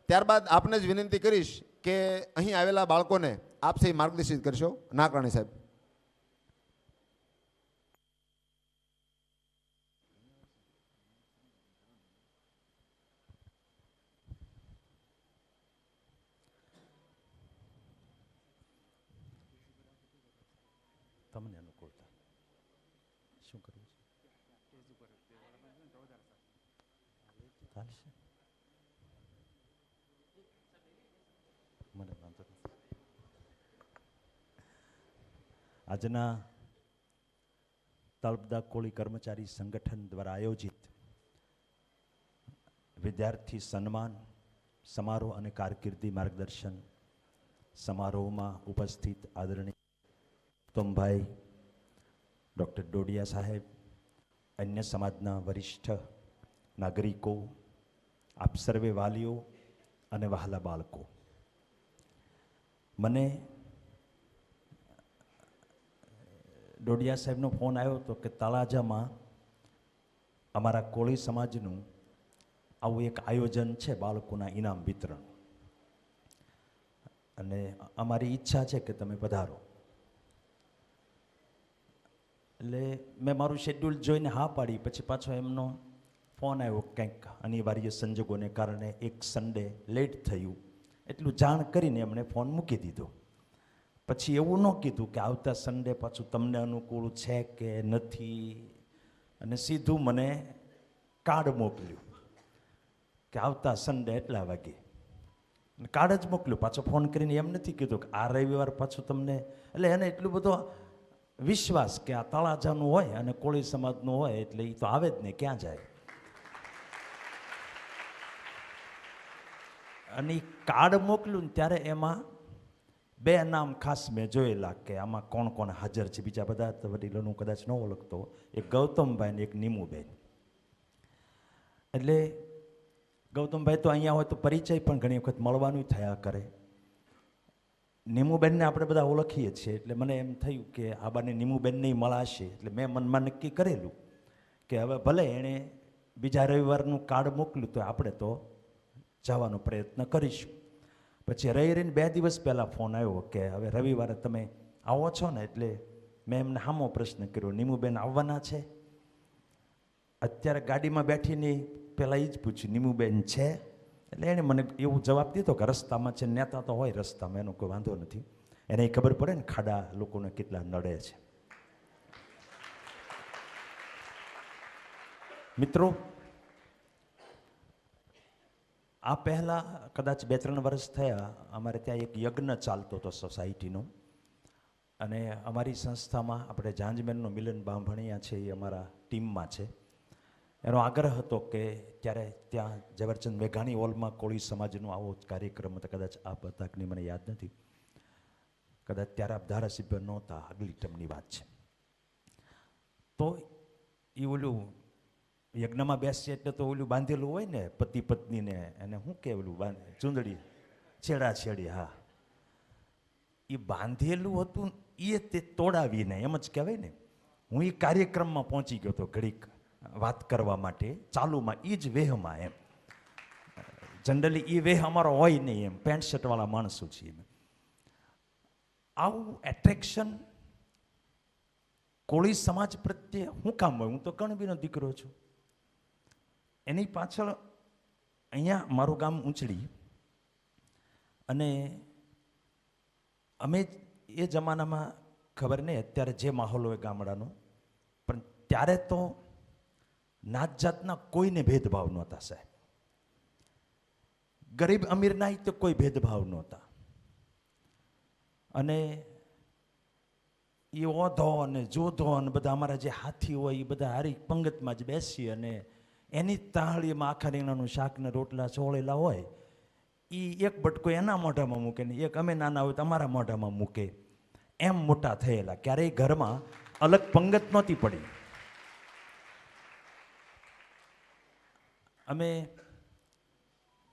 ત્યારબાદ આપને જ વિનંતી કરીશ કે અહીં આવેલા બાળકોને આપ સહી માર્ગદર્શિત કરશો. નાકરાણી સાહેબ. તમને અનુકૂળતા શું કરવું છે? મને વાંધો નથી. આજના તળપદા કોળી કર્મચારી સંગઠન દ્વારા આયોજિત વિદ્યાર્થી સન્માન સમારોહ અને કારકિર્દી માર્ગદર્શન સમારોહમાં ઉપસ્થિત આદરણીય ગૌતમભાઈ, ડૉક્ટર ડોડિયા સાહેબ, અન્ય સમાજના વરિષ્ઠ નાગરિકો, આપ સર્વે વાલીઓ અને વહાલા બાળકો, મને ડોડિયા સાહેબનો ફોન આવ્યો હતો કે તળાજામાં અમારા કોળી સમાજનું આવું એક આયોજન છે બાળકોના ઇનામ વિતરણ, અને અમારી ઈચ્છા છે કે તમે પધારો. એટલે મેં મારું શેડ્યુલ જોઈને હા પાડી. પછી પાછો એમનો ફોન આવ્યો, કંઈક અનિવાર્ય સંજોગોને કારણે એક સન્ડે લેટ થયું, એટલું જાણ કરીને એમણે ફોન મૂકી દીધો. પછી એવું ન કીધું કે આવતા સન્ડે પાછું તમને અનુકૂળ છે કે નથી, અને સીધું મને કાર્ડ મોકલ્યું કે આવતા સન્ડે એટલા વાગે. કાર્ડ જ મોકલ્યું, પાછો ફોન કરીને એમ નથી કીધું કે આ રવિવાર પાછું તમને. એટલે એને એટલું બધો વિશ્વાસ કે આ તળાજાનું હોય અને કોળી સમાજનું હોય એટલે એ તો આવે જ ને, ક્યાં જાય. અને એ કાર્ડ મોકલ્યું ને ત્યારે એમાં બે નામ ખાસ મેં જોયેલા કે આમાં કોણ કોણ હાજર છે. બીજા બધા તો વડીલોનું કદાચ ન ઓળખતો, એક ગૌતમભાઈ ને એક નીમુબેન. એટલે ગૌતમભાઈ તો અહીંયા હોય તો પરિચય પણ ઘણી વખત મળવાનું થયા કરે. નીમુબેનને આપણે બધા ઓળખીએ છીએ, એટલે મને એમ થયું કે આ બાને નીમુબેનને મળાશે. એટલે મેં મનમાં નક્કી કરેલું કે હવે ભલે એણે બીજા રવિવારનું કાર્ડ મોકલ્યું તો આપણે તો જવાનો પ્રયત્ન કરીશું. પછી રહીને 2 દિવસ પહેલાં ફોન આવ્યો કે હવે રવિવારે તમે આવો છો ને. એટલે મેં એમને સામો પ્રશ્ન કર્યો, નીમુબેન આવવાના છે? અત્યારે ગાડીમાં બેઠીને પહેલાં એ જ પૂછ્યું, નીમુબેન છે? એટલે એણે મને એવું જવાબ દીધો કે રસ્તામાં છે. નેતા તો હોય રસ્તામાં, એનો કોઈ વાંધો નથી. એને ખબર પડે ને ખાડા લોકોને કેટલા નડે છે. મિત્રો, આ પહેલાં કદાચ 2-3 વર્ષ થયા અમારે ત્યાં એક યજ્ઞ ચાલતો હતો સોસાયટીનો, અને અમારી સંસ્થામાં આપણે જાંજમેરનો મિલન બાંભણિયા છે એ અમારા ટીમમાં છે. એનો આગ્રહ હતો કે ત્યારે ત્યાં ઝવેરચંદ મેઘાણી હોલમાં કોળી સમાજનો આવો કાર્યક્રમ હતો. કદાચ આ બધાકની મને યાદ નથી, કદાચ ત્યારે આપ ધારાસભ્ય નહોતા, આગલી ટર્મની વાત છે. તો એ ઓલું યજ્ઞમાં બેસીએ એટલે તો ઓલું બાંધેલું હોય ને પતિ પત્નીને, એને શું કે ઓલું ચૂંદડી છેડા છેડી, હા, એ બાંધેલું હતું એ તે તોડાવીને, એમ જ કહેવાય ને. હું એ કાર્યક્રમમાં પહોંચી ગયો હતો ઘડીક વાત કરવા માટે ચાલુમાં, એ જ વેહમાં. એમ જનરલી એ વેહ અમારો હોય નહીં, એમ પેન્ટ શર્ટવાળા માણસો છીએ. આવું એટ્રેક્શન કોળી સમાજ પ્રત્યે શું કામ હોય? હું તો કણબીનો દીકરો છું. એની પાછળ અહીંયા મારું ગામ ઊંચડી, અને અમે એ જમાનામાં ખબર નહીં અત્યારે જે માહોલ હોય ગામડાનો, પણ ત્યારે તો નાત જાતના કોઈને ભેદભાવ નહોતા સાહેબ. ગરીબ અમીરના તો કોઈ ભેદભાવ નહોતા. અને એ ઓધો અને જોધો અને બધા અમારા જે હાથી હોય એ બધા હારી પંગતમાં જ બેસી, અને એની તાળીમાં આખા રીંગણાનું શાક ને રોટલા ચોળેલા હોય, એ એક બટકો એના મોઢામાં મૂકે ને એક અમે નાના હોય તો અમારા મોઢામાં મૂકે. એમ મોટા થયેલા. ક્યારેય ઘરમાં અલગ પંગત નહોતી પડી. અમે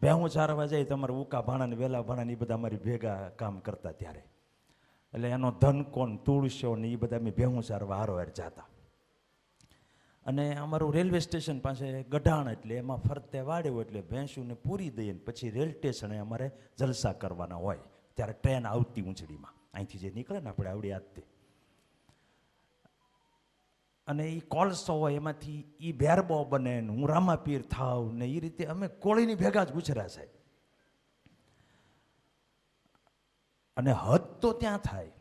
ભેહું ચારવા જાય તો અમારા ઉકા ભાણા ને વેલા ભાણા ને એ બધા અમારી ભેગા કામ કરતા ત્યારે. એટલે એનો ધન કોણ તુળશો ને એ બધા અમે ભેહું ચારવા હારોહાર જાતા. અને અમારું રેલવે સ્ટેશન પાસે ગઢાણ, એટલે એમાં ફરતે વાડ્યો એટલે ભેંસુને પૂરી દઈએ ને પછી રેલ સ્ટેશને અમારે જલસા કરવાના હોય. ત્યારે ટ્રેન આવતી ઊંચડીમાં, અહીંથી જે નીકળે ને આપણે આવડી આતે, અને એ કોલસો હોય એમાંથી એ ભેરબો બને ને હું રામાપીર થાવ ને એ રીતે અમે કોળીની ભેગા જ ગુજરા સાહેબ. અને હદ તો ત્યાં થાય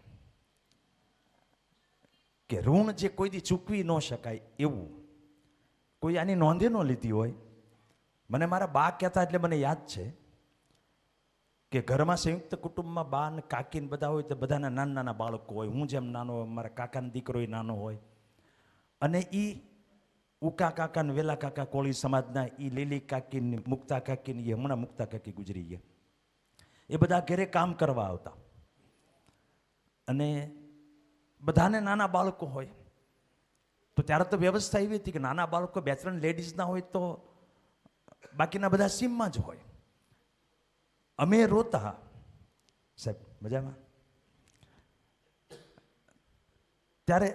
કે ઋણ જે કોઈ દી ચૂકવી ન શકાય એવું કોઈ આની નોંધે ન લીધી હોય. મને મારા બા કહેતા એટલે મને યાદ છે કે ઘરમાં સંયુક્ત કુટુંબમાં બા ને કાકી ને બધા હોય તો બધાના નાના નાના બાળકો હોય. હું જેમ નાનો હોય, મારા કાકાનો દીકરો એ નાનો હોય, અને એ ઉકા કાકા ને વેલા કાકા કોળી સમાજના, એ લીલી કાકી ને મુક્તા કાકી ને, એ હમણાં મુક્તા કાકી ગુજરી ગયા, એ બધા ઘરે કામ કરવા આવતા. અને બધાને નાના બાળકો હોય તો ત્યારે તો વ્યવસ્થા એવી હતી કે નાના બાળકો 2-3 લેડીઝના હોય તો બાકીના બધા સીમમાં જ હોય. અમે રોતા સાહેબ મજામાં. ત્યારે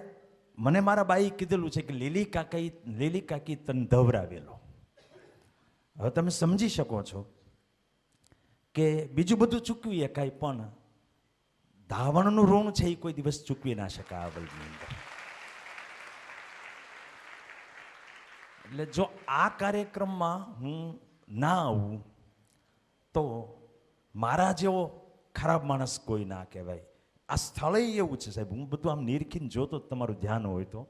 મને મારા બાઈએ કીધેલું છે કે લીલી કાકી તને ધવરાવેલો. હવે તમે સમજી શકો છો કે બીજું બધું ચૂકવીએ કાંઈ, પણ ધાવણનું ઋણ છે એ કોઈ દિવસ ચૂકવી ના શકાય આ વર્લ્ડની અંદર. એટલે જો આ કાર્યક્રમમાં હું ના આવું તો મારા જેવો ખરાબ માણસ કોઈ ના કહેવાય. આ સ્થળે એવું છે સાહેબ, હું બધું આમ નિરખીને જોતો તમારું ધ્યાન હોય તો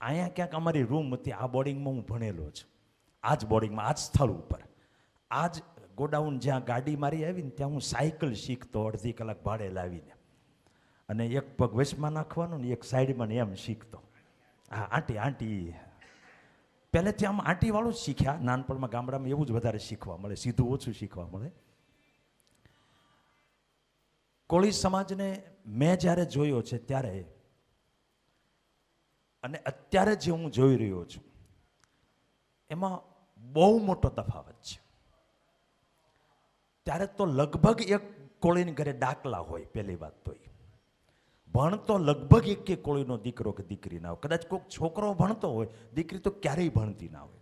અહીંયા ક્યાંક અમારી રૂમ હતી, આ બોર્ડિંગમાં હું ભણેલો છું, આ જ બોર્ડિંગમાં, આ જ સ્થળ ઉપર, આ જ ગોડાઉન જ્યાં ગાડી મારી આવીને ત્યાં હું સાયકલ શીખતો, અડધી કલાક ભાડે લાવીને, અને એક પગ વચમાં નાખવાનો ને એક સાઈડમાં ને એમ શીખતો. હા આંટી પહેલેથી આમ આંટીવાળું જ શીખ્યા. નાનપણમાં ગામડામાં એવું જ વધારે શીખવા મળે, સીધું ઓછું શીખવા મળે. કોળી સમાજને મેં જ્યારે જોયો છે ત્યારે, અને અત્યારે જે હું જોઈ રહ્યો છું એમાં બહુ મોટો તફાવત છે. ત્યારે તો લગભગ એક કોળીની ઘરે ડાકલા હોય. પહેલી વાત તો એ ભણતો લગભગ એક કોળીનો દીકરો કે દીકરી ના હોય. કદાચ કોઈક છોકરો ભણતો હોય, દીકરી તો ક્યારેય ભણતી ના હોય.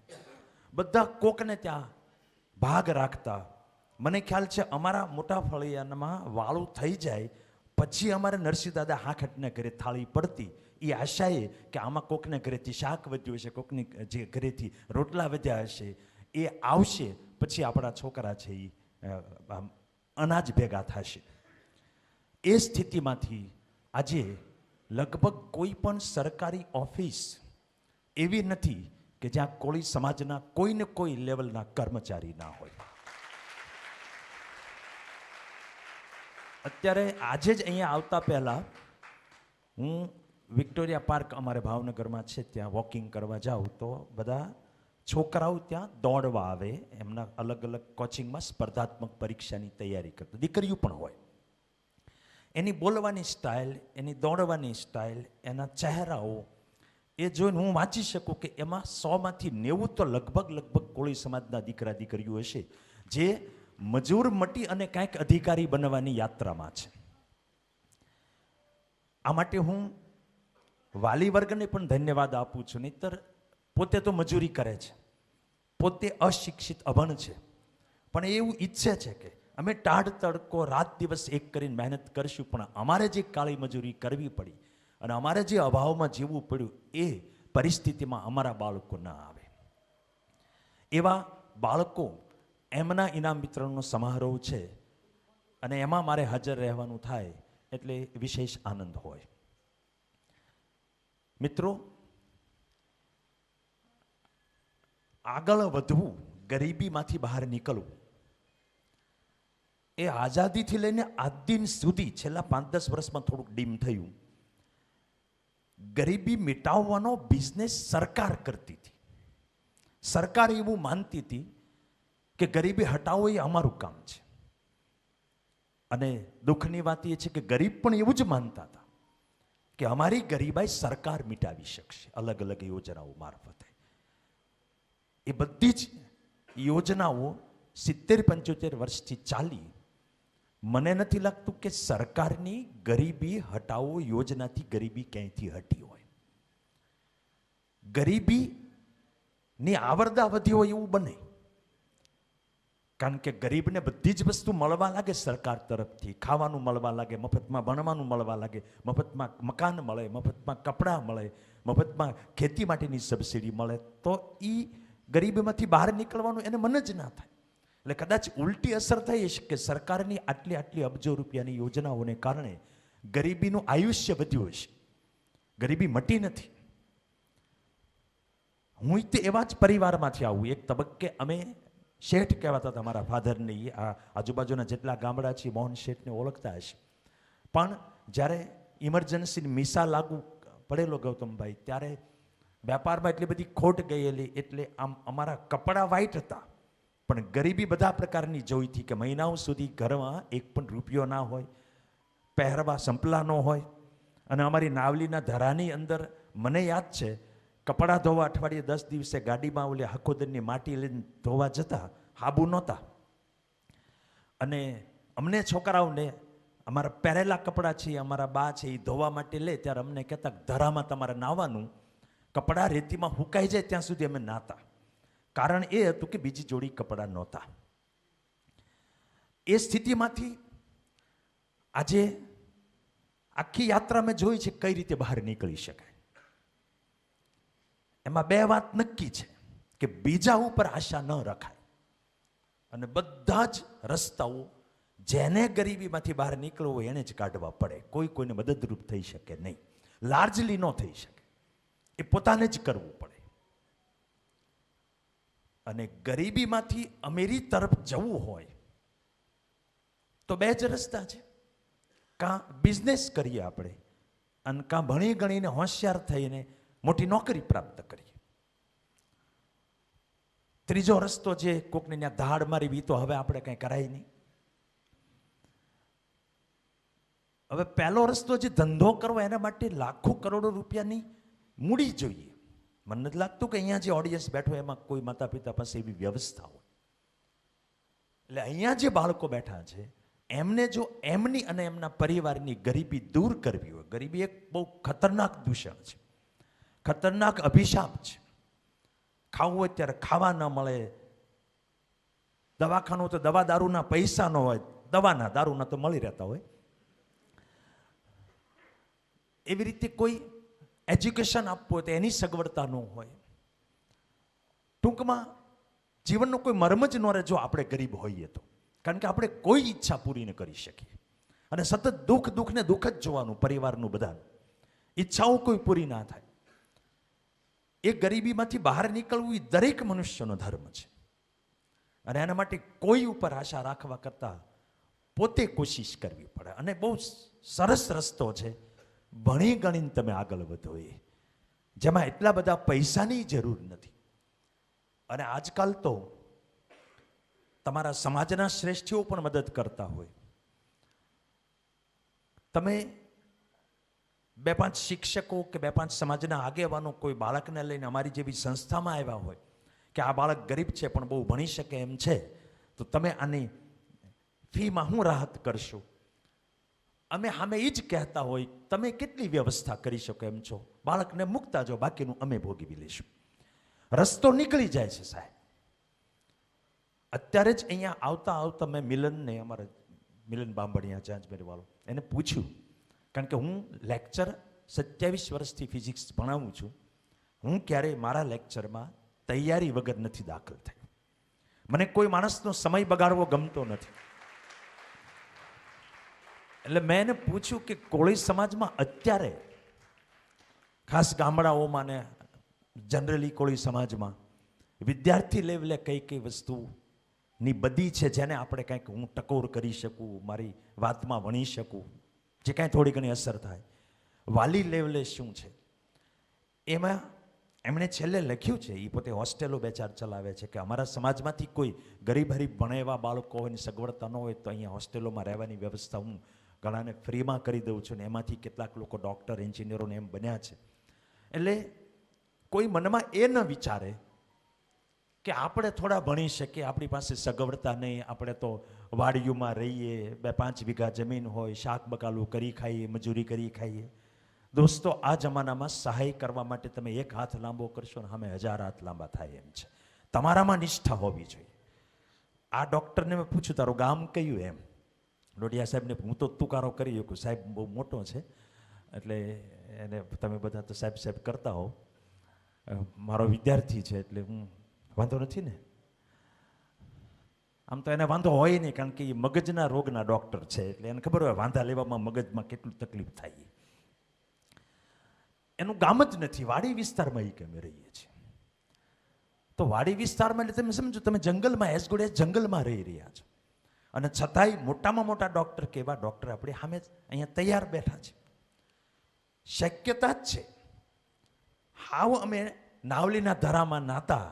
બધા કોકને ત્યાં ભાગ રાખતા. મને ખ્યાલ છે અમારા મોટા ફળિયામાં વાળું થઈ જાય પછી અમારે નરસિંહ દાદા હાંખટને ઘરે થાળી પડતી, એ આશાએ કે આમાં કોકને ઘરેથી શાક વધ્યું હશે, કોકની જે ઘરેથી રોટલા વધ્યા હશે, એ આવશે પછી આપણા છોકરા છે એ અનાજ ભેગા થશે. એ સ્થિતિમાંથી આજે લગભગ કોઈ પણ સરકારી ઓફિસ એવી નથી કે જ્યાં કોળી સમાજના કોઈને કોઈ લેવલના કર્મચારી ના હોય. અત્યારે આજે જ અહીંયા આવતા પહેલાં હું વિક્ટોરિયા પાર્ક અમારે ભાવનગરમાં છે ત્યાં વોકિંગ કરવા જાઉં તો બધા છોકરાઓ ત્યાં દોડવા આવે. એમના અલગ અલગ કોચિંગમાં સ્પર્ધાત્મક પરીક્ષાની તૈયારી કરતા દીકરીઓ પણ હોય. એની બોલવાની સ્ટાઇલ, એની દોડવાની સ્ટાઇલ, એના ચહેરાઓ એ જોઈને હું વાંચી શકું કે એમાં 100માંથી 90 તો લગભગ કોળી સમાજના દીકરા દીકરીઓ હશે જે મજૂર મટી અને કાંઈક અધિકારી બનવાની યાત્રામાં છે. આ માટે હું વાલી વર્ગને પણ ધન્યવાદ આપું છું. નહીંતર પોતે તો મજૂરી કરે છે, પોતે અશિક્ષિત અભણ છે, પણ એવું ઈચ્છે છે કે અમે ટાઢ તડકો રાત દિવસ એક કરીને મહેનત કરશું, પણ અમારે જે કાળી મજૂરી કરવી પડી અને અમારે જે અભાવમાં જીવવું પડ્યું એ પરિસ્થિતિમાં અમારા બાળકો ના આવે. એવા બાળકો, એમના ઇનામ વિતરણનો સમારોહ છે અને એમાં મારે હાજર રહેવાનું થાય એટલે વિશેષ આનંદ હોય. મિત્રો, આગળ વધવું, ગરીબીમાંથી બહાર નીકળવું એ આઝાદીથી લઈને આજ દિન સુધી છેલ્લા 5-10 વર્ષમાં થોડુંક ડીમ થયું. ગરીબી મિટાવવાનો બિઝનેસ સરકાર કરતી હતી. સરકાર એવું માનતી હતી કે ગરીબી હટાવો એ અમારું કામ છે. અને દુઃખની વાત એ છે કે ગરીબ પણ એવું જ માનતા હતા કે અમારી ગરીબાઈ સરકાર મિટાવી શકશે અલગ અલગ યોજનાઓ મારફતે. એ બધી જ યોજનાઓ 70-75 વર્ષથી ચાલી. મને નથી લાગતું કે સરકારની ગરીબી હટાવો યોજનાથી ગરીબી ક્યાંયથી હટી હોય. ગરીબીની આવરદા વધી હોય એવું બને. કારણ કે ગરીબને બધી જ વસ્તુ મળવા લાગે સરકાર તરફથી, ખાવાનું મળવા લાગે, મફતમાં ભણવાનું મળવા લાગે, મફતમાં મકાન મળે, મફતમાં કપડાં મળે, મફતમાં ખેતી માટેની સબસિડી મળે, તો એ ગરીબીમાંથી બહાર નીકળવાનું એને મન જ ના થાય. એટલે કદાચ ઉલટી અસર થઈ છે કે સરકારની આટલી આટલી અબજો રૂપિયાની યોજનાઓને કારણે ગરીબીનું આયુષ્ય વધ્યું હશે, ગરીબી મટી નથી. હું તે એવા જ પરિવારમાંથી આવું. એક તબક્કે અમે શેઠ કહેવાતા હતા મારા ફાધરની, આ આજુબાજુના જેટલા ગામડા છે મોહન શેઠને ઓળખતા હશે. પણ જ્યારે ઇમરજન્સીની મિસા લાગુ પડેલો ગૌતમભાઈ, ત્યારે વેપારમાં એટલી બધી ખોટ ગયેલી, એટલે આમ અમારા કપડાં વ્હાઈટ હતા પણ ગરીબી બધા પ્રકારની જોઈતી કે મહિનાઓ સુધી ઘરમાં એક પણ રૂપિયો ના હોય, પહેરવા સંપલા ન હોય. અને અમારી નાવલીના ધરાની અંદર મને યાદ છે કપડાં ધોવા અઠવાડિયે 10 દિવસે ગાડીમાં ઓલી હકોદરની માટી લઈને ધોવા જતા, હાબુ નહોતા. અને અમને છોકરાઓને અમારા પહેરેલા કપડાં છે, અમારા બા છે, એ ધોવા માટે લે ત્યારે અમને કહેતા ધરામાં તમારે નાહવાનું, કપડાં રેતીમાં હુકાઈ જાય ત્યાં સુધી અમે નાતા. કારણ એ હતું કે બીજી જોડી કપડાં નહોતા. એ સ્થિતિમાંથી આજે આખી યાત્રા મેં જોઈ છે કઈ રીતે બહાર નીકળી શકાય. એમાં બે વાત નક્કી છે કે બીજા ઉપર આશા ન રખાય, અને બધા જ રસ્તાઓ જેને ગરીબીમાંથી બહાર નીકળવું હોય એને જ કાઢવા પડે. કોઈ કોઈને મદદરૂપ થઈ શકે નહીં, લાર્જલી ન થઈ શકે, એ પોતાને જ કરવું પડે. અને ગરીબીમાંથી અમીરી તરફ જવું હોય તો બે જ રસ્તા છે, કાં બિઝનેસ કરીએ આપણે, અને કાં ભણી ગણીને હોશિયાર થઈને મોટી નોકરી પ્રાપ્ત કરીએ. ત્રીજો રસ્તો જે કોકને ત્યાં ધાડ મારી તો હવે આપણે કંઈ કરાય નહીં. હવે પહેલો રસ્તો જે ધંધો કરવો એના માટે લાખો કરોડો રૂપિયાની મૂડી જોઈએ. મને નથી લાગતું કે અહીંયા જે ઓડિયન્સ બેઠો એમાં કોઈ માતા પિતા પાસે એવી વ્યવસ્થા હોય. એટલે અહીંયા જે બાળકો બેઠા છે એમને જો એમની અને એમના પરિવારની ગરીબી દૂર કરવી હોય, ગરીબી એક બહુ ખતરનાક દૂષણ છે, ખતરનાક અભિશાપ છે. ખાવું હોય ત્યારે ખાવા ન મળે, દવાખાનું તો દવા દારૂના પૈસા ન હોય, દવાના દારૂના તો મળી રહેતા હોય. એવી રીતે કોઈ એજ્યુકેશન આપવું હોય તો એની સગવડતા ન હોય. ટૂંકમાં જીવનનો કોઈ મર્મ જ ન રહે જો આપણે ગરીબ હોઈએ તો. કારણ કે આપણે કોઈ ઈચ્છા પૂરી ન કરી શકીએ, અને સતત દુઃખ ને દુઃખ જ જોવાનું પરિવારનું બધાનું, ઈચ્છાઓ કોઈ પૂરી ના થાય. એ ગરીબીમાંથી બહાર નીકળવું એ દરેક મનુષ્યનો ધર્મ છે. અને એના માટે કોઈ ઉપર આશા રાખવા કરતાં પોતે કોશિશ કરવી પડે. અને બહુ સરસ રસ્તો છે, ભણી ગણીને તમે આગળ વધો, એ જેમાં એટલા બધા પૈસાની જરૂર નથી. અને આજકાલ તો તમારા સમાજના શ્રેષ્ઠીઓ પણ મદદ કરતા હોય. તમે 2-5 શિક્ષકો કે 2-5 સમાજના આગેવાનો કોઈ બાળકને લઈને અમારી જેવી સંસ્થામાં આવ્યા હોય કે આ બાળક ગરીબ છે પણ બહુ ભણી શકે એમ છે, તો તમે આની ફીમાં હું રાહત કરશો? અમે સામે એ જ કહેતા હોય તમે કેટલી વ્યવસ્થા કરી શકો એમ છો, બાળકને મૂકતા જાઓ, બાકીનું અમે ભોગવી લઈશું. રસ્તો નીકળી જાય છે સાહેબ. અત્યારે જ અહીંયા આવતા આવતા મેં મિલનને, અમારા મિલન બાંભણિયા જાંજમેરવાળો, એને પૂછ્યું, કારણ કે હું લેક્ચર 27 વર્ષથી ફિઝિક્સ ભણાવું છું, હું ક્યારેય મારા લેક્ચરમાં તૈયારી વગર નથી દાખલ થયો. મને કોઈ માણસનો સમય બગાડવો ગમતો નથી. એટલે મેં એને પૂછ્યું કે કોળી સમાજમાં અત્યારે, ખાસ ગામડાઓમાં ને જનરલી કોળી સમાજમાં વિદ્યાર્થી લેવલે કઈ કઈ વસ્તુની બધી છે જેને આપણે કંઈક હું ટકોર કરી શકું, મારી વાતમાં વણી શકું, જે કાંઈ થોડી ઘણી અસર થાય. વાલી લેવલે શું છે એમાં એમણે છેલ્લે લખ્યું છે, એ પોતે હોસ્ટેલો 2-4 ચલાવે છે, કે અમારા સમાજમાંથી કોઈ ગરીબ હરીબ ભણેવા બાળકો હોય ને સગવડતા ન હોય તો અહીંયા હોસ્ટેલોમાં રહેવાની વ્યવસ્થા હું ઘણાને ફ્રીમાં કરી દઉં છું, ને એમાંથી કેટલાક લોકો ડૉક્ટર, એન્જિનિયરોને એમ બન્યા છે. એટલે કોઈ મનમાં એ ન વિચારે કે આપણે થોડા ભણી શકીએ, આપણી પાસે સગવડતા નહીં, આપણે તો વાડીઓમાં રહીએ, 2-5 વીઘા જમીન હોય, શાક બકાલું કરી ખાઈએ, મજૂરી કરી ખાઈએ, દોસ્તો, આ જમાનામાં સહાય કરવા માટે તમે એક હાથ લાંબો કરશો ને સામે 1000 હાથ લાંબા થાય એમ છે. તમારામાં નિષ્ઠા હોવી જોઈએ. આ ડૉક્ટરને મેં પૂછ્યું તારું ગામ કયું એમ. ડોડિયા સાહેબને હું તો તુકારો કરી શકું, સાહેબ બહુ મોટો છે એટલે એને તમે બધા તો સાહેબ સાહેબ કરતા હો. મારો વિદ્યાર્થી છે એટલે હું વાંધો નથી ને. આમ તો એને વાંધો હોય નહીં, કારણ કે એ મગજના રોગના ડૉક્ટર છે એટલે એને ખબર હોય વાંધા લેવામાં મગજમાં કેટલું તકલીફ થાય. એનું ગામ જ નથી, વાડી વિસ્તારમાં એ કે અમે રહીએ છીએ. તો વાડી વિસ્તારમાં એટલે તમે સમજો, તમે જંગલમાં એસ ગુડ એસ જંગલમાં રહી રહ્યા છો, અને છતાંય મોટામાં મોટા ડૉક્ટર કેવા ડૉક્ટર આપણે સામે અહીંયા તૈયાર બેઠા છે. શક્યતા જ છે. હાવ અમે નાવલીના ધરામાં નાતા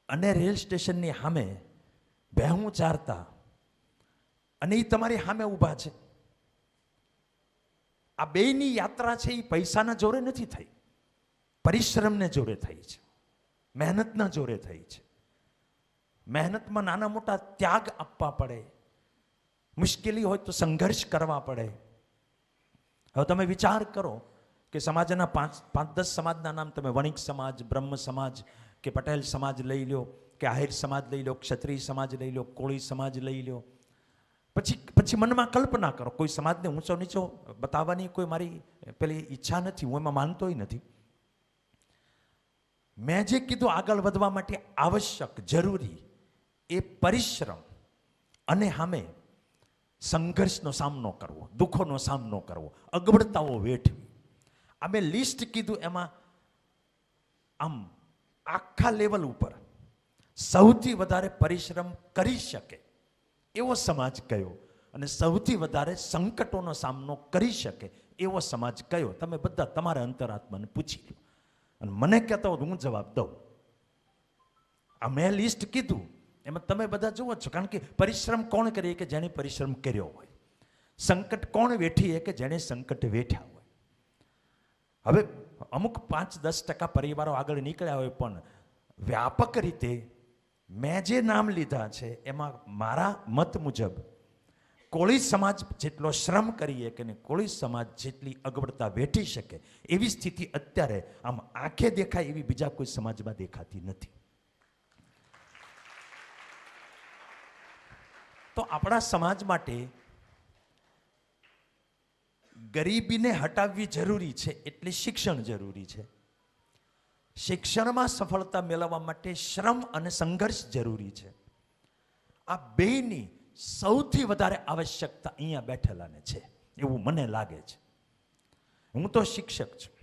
અને રેલ સ્ટેશનની સામે ભેહું ચારતા, અને એ તમારી સામે ઊભા છે. આ બેયની યાત્રા છે એ પૈસાના જોરે નથી થઈ, પરિશ્રમને જોરે થઈ છે, મહેનતના જોરે થઈ છે. મહેનતમાં નાના મોટા ત્યાગ આપવા પડે, મુશ્કેલી હોય તો સંઘર્ષ કરવા પડે. હવે તમે વિચાર કરો કે સમાજના 5-10 સમાજના નામ તમે વણિક સમાજ, બ્રહ્મ સમાજ કે પટેલ સમાજ લઈ લો, કે આહિર સમાજ લઈ લો, ક્ષત્રિય સમાજ લઈ લો, કોળી સમાજ લઈ લો. પછી મનમાં કલ્પના કરો, કોઈ સમાજને ઊંચો નીચો બતાવવાની કોઈ મારી પેલી ઈચ્છા નથી, હું એમાં માનતોય નથી. મેં જે કીધું આગળ વધવા માટે આવશ્યક જરૂરી એ પરિશ્રમ અને સામે સંઘર્ષનો સામનો કરવો, દુઃખોનો સામનો કરવો, અગવડતાઓ વેઠવી. આ મેં લિસ્ટ કીધું એમાં આમ આખા લેવલ ઉપર સૌથી વધારે પરિશ્રમ કરી શકે એવો સમાજ કયો, અને સૌથી વધારે સંકટોનો સામનો કરી શકે એવો સમાજ કયો, તમે બધા તમારા અંતરાત્માને પૂછી લો અને મને કહેતા હોય હું જવાબ દઉં. આ મેં લિસ્ટ કીધું એમાં તમે બધા જુઓ છો, કારણ કે પરિશ્રમ કોણ કરીએ કે જેણે પરિશ્રમ કર્યો હોય. સંકટ કોણ વેઠીએ કે જેણે સંકટ વેઠ્યા હોય. હવે અમુક 5-10% પરિવારો આગળ નીકળ્યા હોય, પણ વ્યાપક રીતે મેં જે નામ લીધા છે એમાં મારા મત મુજબ કોળી સમાજ જેટલો શ્રમ કરીએ કે કોળી સમાજ જેટલી અગવડતા વેઠી શકે એવી સ્થિતિ અત્યારે આમ આંખે દેખાય એવી બીજા કોઈ સમાજમાં દેખાતી નથી. તો આપણા સમાજ માટે ગરીબીને હટાવવી જરૂરી છે, એટલે શિક્ષણ જરૂરી છે. શિક્ષણમાં સફળતા મેળવવા માટે શ્રમ અને સંઘર્ષ જરૂરી છે. આ બેયની સૌથી વધારે આવશ્યકતા અહીંયા બેઠેલાને છે એવું મને લાગે છે. હું તો શિક્ષક છું,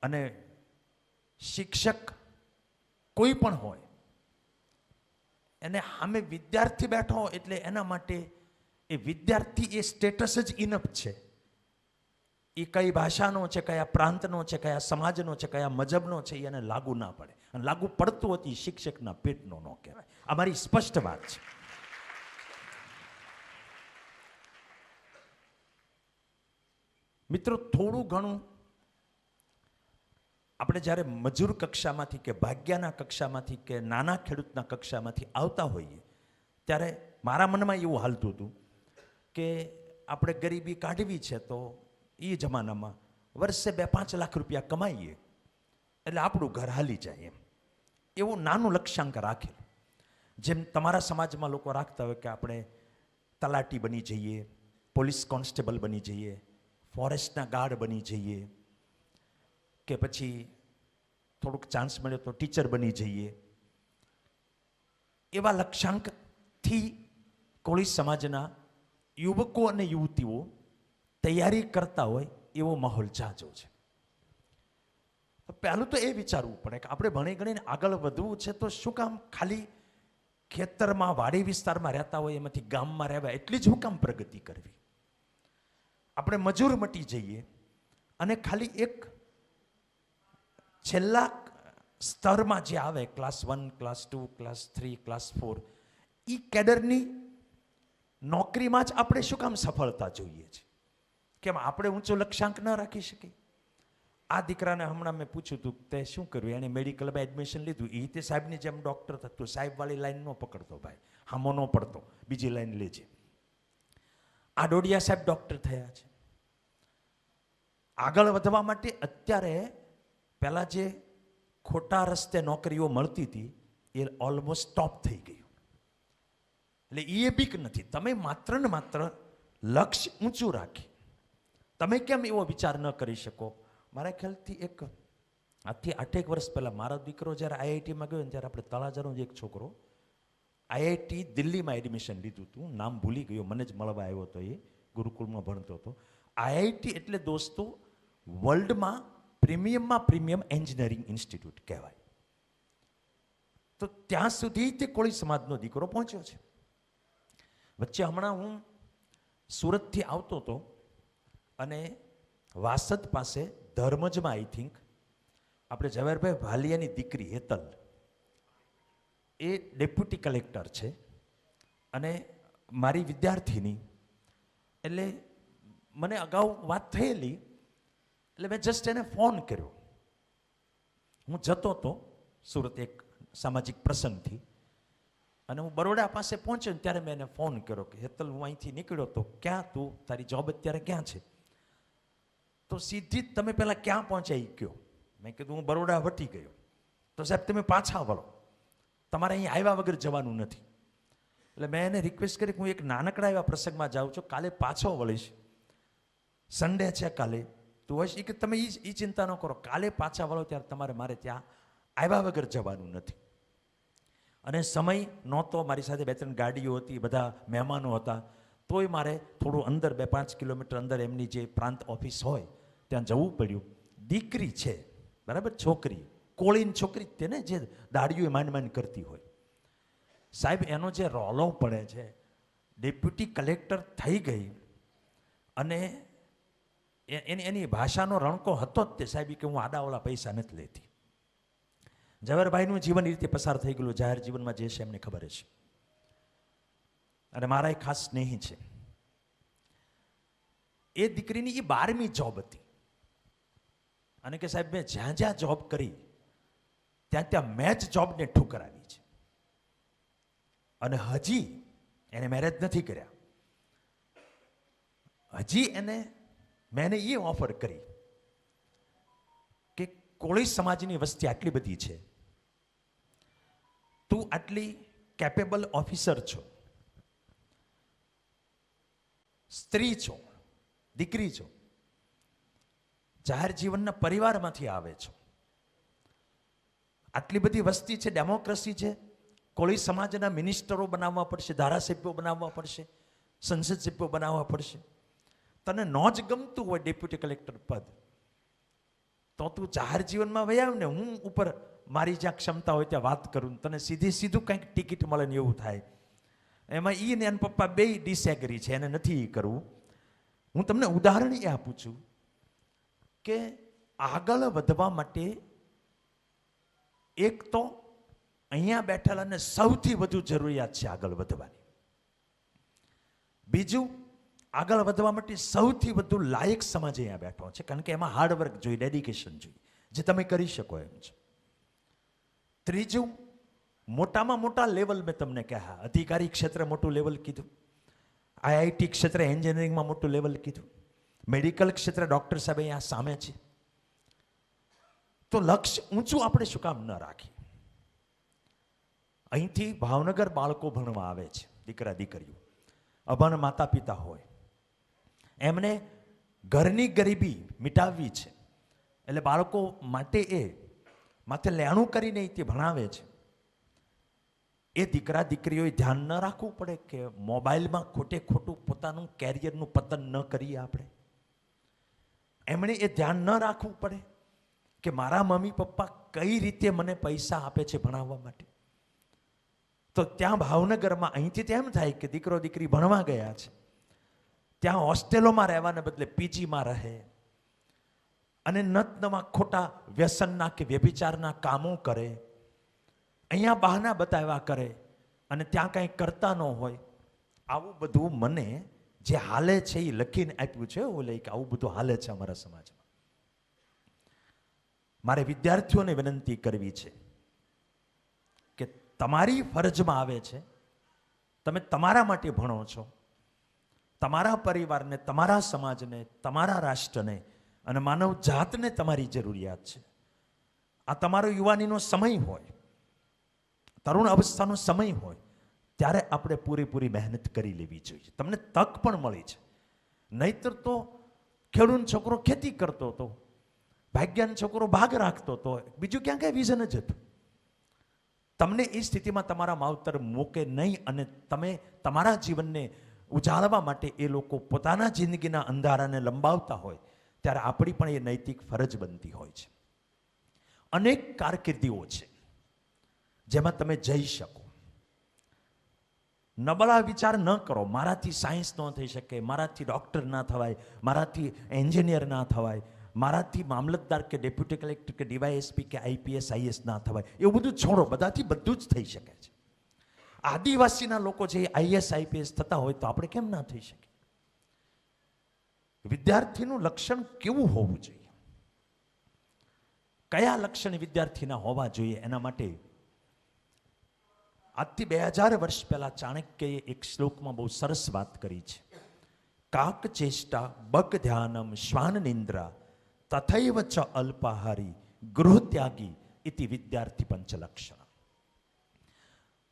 અને શિક્ષક કોઈ પણ હોય એને સામે વિદ્યાર્થી બેઠો હોય એટલે એના માટે એ વિદ્યાર્થી એ સ્ટેટસ જ ઇનફ છે. એ કઈ ભાષાનો છે, કયા પ્રાંતનો છે, કયા સમાજનો છે, કયા મજહબનો છે, એને લાગુ ના પડે. અને લાગુ પડતું હતી શિક્ષકના પેટનો ન કહેવાય. આ મારી સ્પષ્ટ વાત છે. મિત્રો, થોડું ઘણું આપણે જ્યારે મજૂર કક્ષામાંથી કે ભાગ્યના કક્ષામાંથી કે નાના ખેડૂતના કક્ષામાંથી આવતા હોઈએ ત્યારે મારા મનમાં એવું હાલતું હતું કે આપણે ગરીબી કાઢવી છે તો એ જમાનામાં વર્ષે 2-5 લાખ રૂપિયા કમાઈએ એટલે આપણું ઘર હાલી જાય એમ, એવું નાનું લક્ષ્યાંક રાખેલું. જેમ તમારા સમાજમાં લોકો રાખતા હોય કે આપણે તલાટી બની જઈએ, પોલીસ કોન્સ્ટેબલ બની જઈએ, ફોરેસ્ટના ગાર્ડ બની જઈએ, કે પછી થોડુંક ચાન્સ મળ્યો તો ટીચર બની જઈએ. એવા લક્ષ્યાંકથી કોળી સમાજના યુવકો અને યુવતીઓ તૈયારી કરતા હોય એવો માહોલ જાજો છે. તો પહેલું તો એ વિચારવું પડે કે આપણે ભણી ગણીને આગળ વધવું છે તો શું કામ ખાલી ખેતરમાં વાડી વિસ્તારમાં રહેતા હોય એમાંથી ગામમાં રહેવા એટલી જ શું કામ પ્રગતિ કરવી. આપણે મજૂર મટી જઈએ અને ખાલી એક છેલ્લા સ્તરમાં જે આવે ક્લાસ 1, ક્લાસ 2, ક્લાસ 3, ક્લાસ 4 એ કેડરની નોકરીમાં જ આપણે શું કામ સફળતા જોઈએ છે? કેમ આપણે ઊંચો લક્ષ્યાંક ન રાખી શકીએ? આ દીકરાને હમણાં મેં પૂછ્યું હતું તે શું કર્યું, એને મેડિકલમાં એડમિશન લીધું. એ તે સાહેબની જેમ ડૉક્ટર થતું, સાહેબવાળી લાઈન ન પકડતો ભાઈ, હામો ન પડતો, બીજી લાઈન લેજે. આ ડોડિયા સાહેબ ડૉક્ટર થયા છે. આગળ વધવા માટે અત્યારે પહેલાં જે ખોટા રસ્તે નોકરીઓ મળતી હતી એ ઓલમોસ્ટ સ્ટોપ થઈ ગયું. એટલે એ બીક નથી. તમે માત્ર ને માત્ર લક્ષ્ય ઊંચું રાખી તમે કેમ એવો વિચાર ન કરી શકો? મારા ખ્યાલથી આજથી 8 વર્ષ પહેલાં મારો દીકરો જ્યારે આઈઆઈટીમાં ગયો ને ત્યારે આપણે તળાજાનો જ એક છોકરો આઈઆઈટી દિલ્હીમાં એડમિશન લીધું હતું, નામ ભૂલી ગયો, મને જ મળવા આવ્યો હતો, એ ગુરુકુળમાં ભણતો હતો. આઈઆઈટી એટલે દોસ્તો વર્લ્ડમાં પ્રીમિયમ એન્જિનિયરિંગ ઇન્સ્ટિટ્યૂટ કહેવાય. તો ત્યાં સુધી તે કોળી સમાજનો દીકરો પહોંચ્યો છે. વચ્ચે હમણાં હું સુરતથી આવતો હતો અને વાસદ પાસે ધર્મજમાં આઈ થિંક આપણે ઝવેરભાઈ ભાલિયાની દીકરી હેતલ એ ડેપ્યુટી કલેક્ટર છે અને મારી વિદ્યાર્થીની, એટલે મને અગાઉ વાત થયેલી એટલે મેં જસ્ટ એને ફોન કર્યો. હું જતો હતો સુરત એક સામાજિક પ્રસંગથી અને હું બરોડા પાસે પહોંચ્યો ત્યારે મેં એને ફોન કર્યો કે હેતલ હું અહીંથી નીકળ્યો તો ક્યાં તું, તારી જોબ અત્યારે ક્યાં છે? તો સીધી જ તમે પહેલાં ક્યાં પહોંચ્યા એ કહો. મેં કીધું હું બરોડા વટી ગયો. તો સાહેબ તમે પાછા વળો, તમારે અહીં આવ્યા વગર જવાનું નથી. એટલે મેં એને રિક્વેસ્ટ કરી કે હું એક નાનકડા એવા પ્રસંગમાં જાઉં છું, કાલે પાછો વળીશ, સન્ડે છે કાલે, તું હોય કે તમે એ ચિંતા ન કરો, કાલે પાછા વળો ત્યારે તમારે મારે ત્યાં આવ્યા વગર જવાનું નથી. અને સમય નહોતો, મારી સાથે 2-3 ગાડીઓ હતી, બધા મહેમાનો હતા, તોય મારે થોડું અંદર 2-5 કિલોમીટર અંદર એમની જે પ્રાંત ઓફિસ હોય ત્યાં જવું પડ્યું. દીકરી છે બરાબર, છોકરી, કોળીની છોકરી, તેને જે દાડીઓ માંડ કરતી હોય. સાહેબ એનો જે રોલો પડે છે, ડેપ્યુટી કલેક્ટર થઈ ગઈ અને એની ભાષાનો રણકો હતો જ તે સાહેબ કે હું આડાવાળા પૈસા નથી લેતી. ઝવેરભાઈનું જીવન એ રીતે પસાર થઈ ગયેલું, જાહેર જીવનમાં જે છે એમને ખબર છે. અને મારા એક ખાસ સ્નેહી છે, એ દીકરીની એ 12મી જોબ હતી અને કે સાહેબ મેં જ્યાં જ્યાં જોબ કરી ત્યાં મેં જ જોબને ઠુકરાવી છે અને હજી એને મેરેજ નથી કર્યા. હજી મેં એને એ ઓફર કરી કે કોળી સમાજની વસ્તી આટલી બધી છે, તું આટલી કેપેબલ ઓફિસર છો, સ્ત્રી છો, દીકરી છો, જાહેર જીવનના પરિવારમાંથી આવે છો, આટલી બધી વસ્તી છે, ડેમોક્રેસી છે, કોળી સમાજના મિનિસ્ટરો બનાવવા પડશે, ધારાસભ્યો બનાવવા પડશે, સંસદ સભ્યો બનાવવા પડશે. તને ન જ ગમતું હોય ડેપ્યુટી કલેક્ટર પદ, તો તું જાહેર જીવનમાં વહી આવ ને, હું ઉપર મારી જ્યાં ક્ષમતા હોય ત્યાં વાત કરું, તને સીધું કંઈક ટિકિટ મળે ને એવું થાય. એમાં ઈ ને એના પપ્પા બે ડિસએગ્રી છે, એને નથી કરવું. હું તમને ઉદાહરણ એ આપું છું કે આગળ વધવા માટે એક તો અહીંયા બેઠેલાને સૌથી વધુ જરૂરિયાત છે આગળ વધવાની. બીજું, આગળ વધવા માટે સૌથી વધુ લાયક સમાજ અહીંયા બેઠો છે, કારણ કે એમાં હાર્ડવર્ક જોઈએ, ડેડિકેશન જોઈએ, જે તમે કરી શકો એમ છે. ત્રીજું, મોટામાં મોટા લેવલ મેં તમને કહ્યા, અધિકારી ક્ષેત્રે મોટું લેવલ કીધું, આઈઆઈટી ક્ષેત્રે એન્જિનિયરિંગમાં મોટું લેવલ કીધું, મેડિકલ ક્ષેત્રે ડૉક્ટર સાહેબ અહીંયા સામે છે. તો લક્ષ્ય ઊંચું આપણે શું કામ ન રાખીએ? અહીંથી ભાવનગર બાળકો ભણવા આવે છે, દીકરા દીકરીઓ, અભણ માતા પિતા હોય, એમને ઘરની ગરીબી મિટાવવી છે, એટલે બાળકો માટે માથે લેણું કરીને તે ભણાવે છે. એ દીકરા દીકરીઓએ ધ્યાન ન રાખવું પડે કે મોબાઈલમાં ખોટું પોતાનું કેરિયરનું પતન ન કરીએ આપણે? એમણે એ ધ્યાન ન રાખવું પડે કે મારા મમ્મી પપ્પા કઈ રીતે મને પૈસા આપે છે ભણાવવા માટે? તો ત્યાં ભાવનગરમાં અહીંથી તેમ થાય કે દીકરો દીકરી ભણવા ગયા છે, ત્યાં હોસ્ટેલોમાં રહેવાને બદલે પીજીમાં રહે અને નવા ખોટા વ્યસનના કે વ્યભિચારના કામો કરે, અહીંયા બહાના બતાવ્યા કરે અને ત્યાં કંઈ કરતા ન હોય. આવું બધું મને જે હાલે છે એ લખીને આપ્યું છે, એવું લઈ કે આવું બધું હાલે છે અમારા સમાજમાં. મારે વિદ્યાર્થીઓને વિનંતી કરવી છે કે તમારી ફરજમાં આવે છે, તમે તમારા માટે ભણો છો, તમારા પરિવારને, તમારા સમાજને, તમારા રાષ્ટ્રને અને માનવ જાતને તમારી જરૂરિયાત છે. આ તમારો યુવાનીનો સમય હોય, તરુણ અવસ્થાનો સમય હોય, ત્યારે આપણે પૂરેપૂરી મહેનત કરી લેવી જોઈએ. તમને તક પણ મળી છે. નહીતર તો ખેડૂત છોકરો ખેતી કરતો હતો, ભાગ્યાન છોકરો ભાગ રાખતો હતો, બીજું ક્યાં કઈ વિઝન જ હતું. તમને એ સ્થિતિમાં તમારા માવતર મૂકે નહીં અને તમે તમારા જીવનને ઉજાળવા માટે એ લોકો પોતાના જિંદગીના અંધારાને લંબાવતા હોય, ત્યારે આપણી પણ એ નૈતિક ફરજ બનતી હોય છે. અનેક કારકિર્દીઓ છે જેમાં તમે જઈ શકો. નબળા વિચાર ન કરો, મારાથી સાયન્સ ન થઈ શકે, મારાથી ડૉક્ટર ના થવાય, મારાથી એન્જિનિયર ના થવાય, મારાથી મામલતદાર કે ડેપ્યુટી કલેક્ટર કે ડીવાયએસપી કે આઈપીએસ આઈએસ ના થવાય. એવું બધું છોડો, બધાથી બધું જ થઈ શકે છે. આદિવાસીના લોકો જે આઈએસ આઈપીએસ થતા હોય તો આપણે કેમ ના થઈ શકે? વિદ્યાર્થીનું લક્ષણ કેવું હોવું જોઈએ, કયા લક્ષણ વિદ્યાર્થીના હોવા જોઈએ, એના માટે આજથી 2000 વર્ષ પહેલા ચાણક્યએ એક શ્લોકમાં બહુ સરસ વાત કરી છે. કાક ચેષ્ટા બક ધ્યાનમ શ્વાન નિંદ્રા તથૈવ ચ અલ્પાહારી ગૃહ ત્યાગી ઇતિ વિદ્યાર્થી પંચલક્ષણ.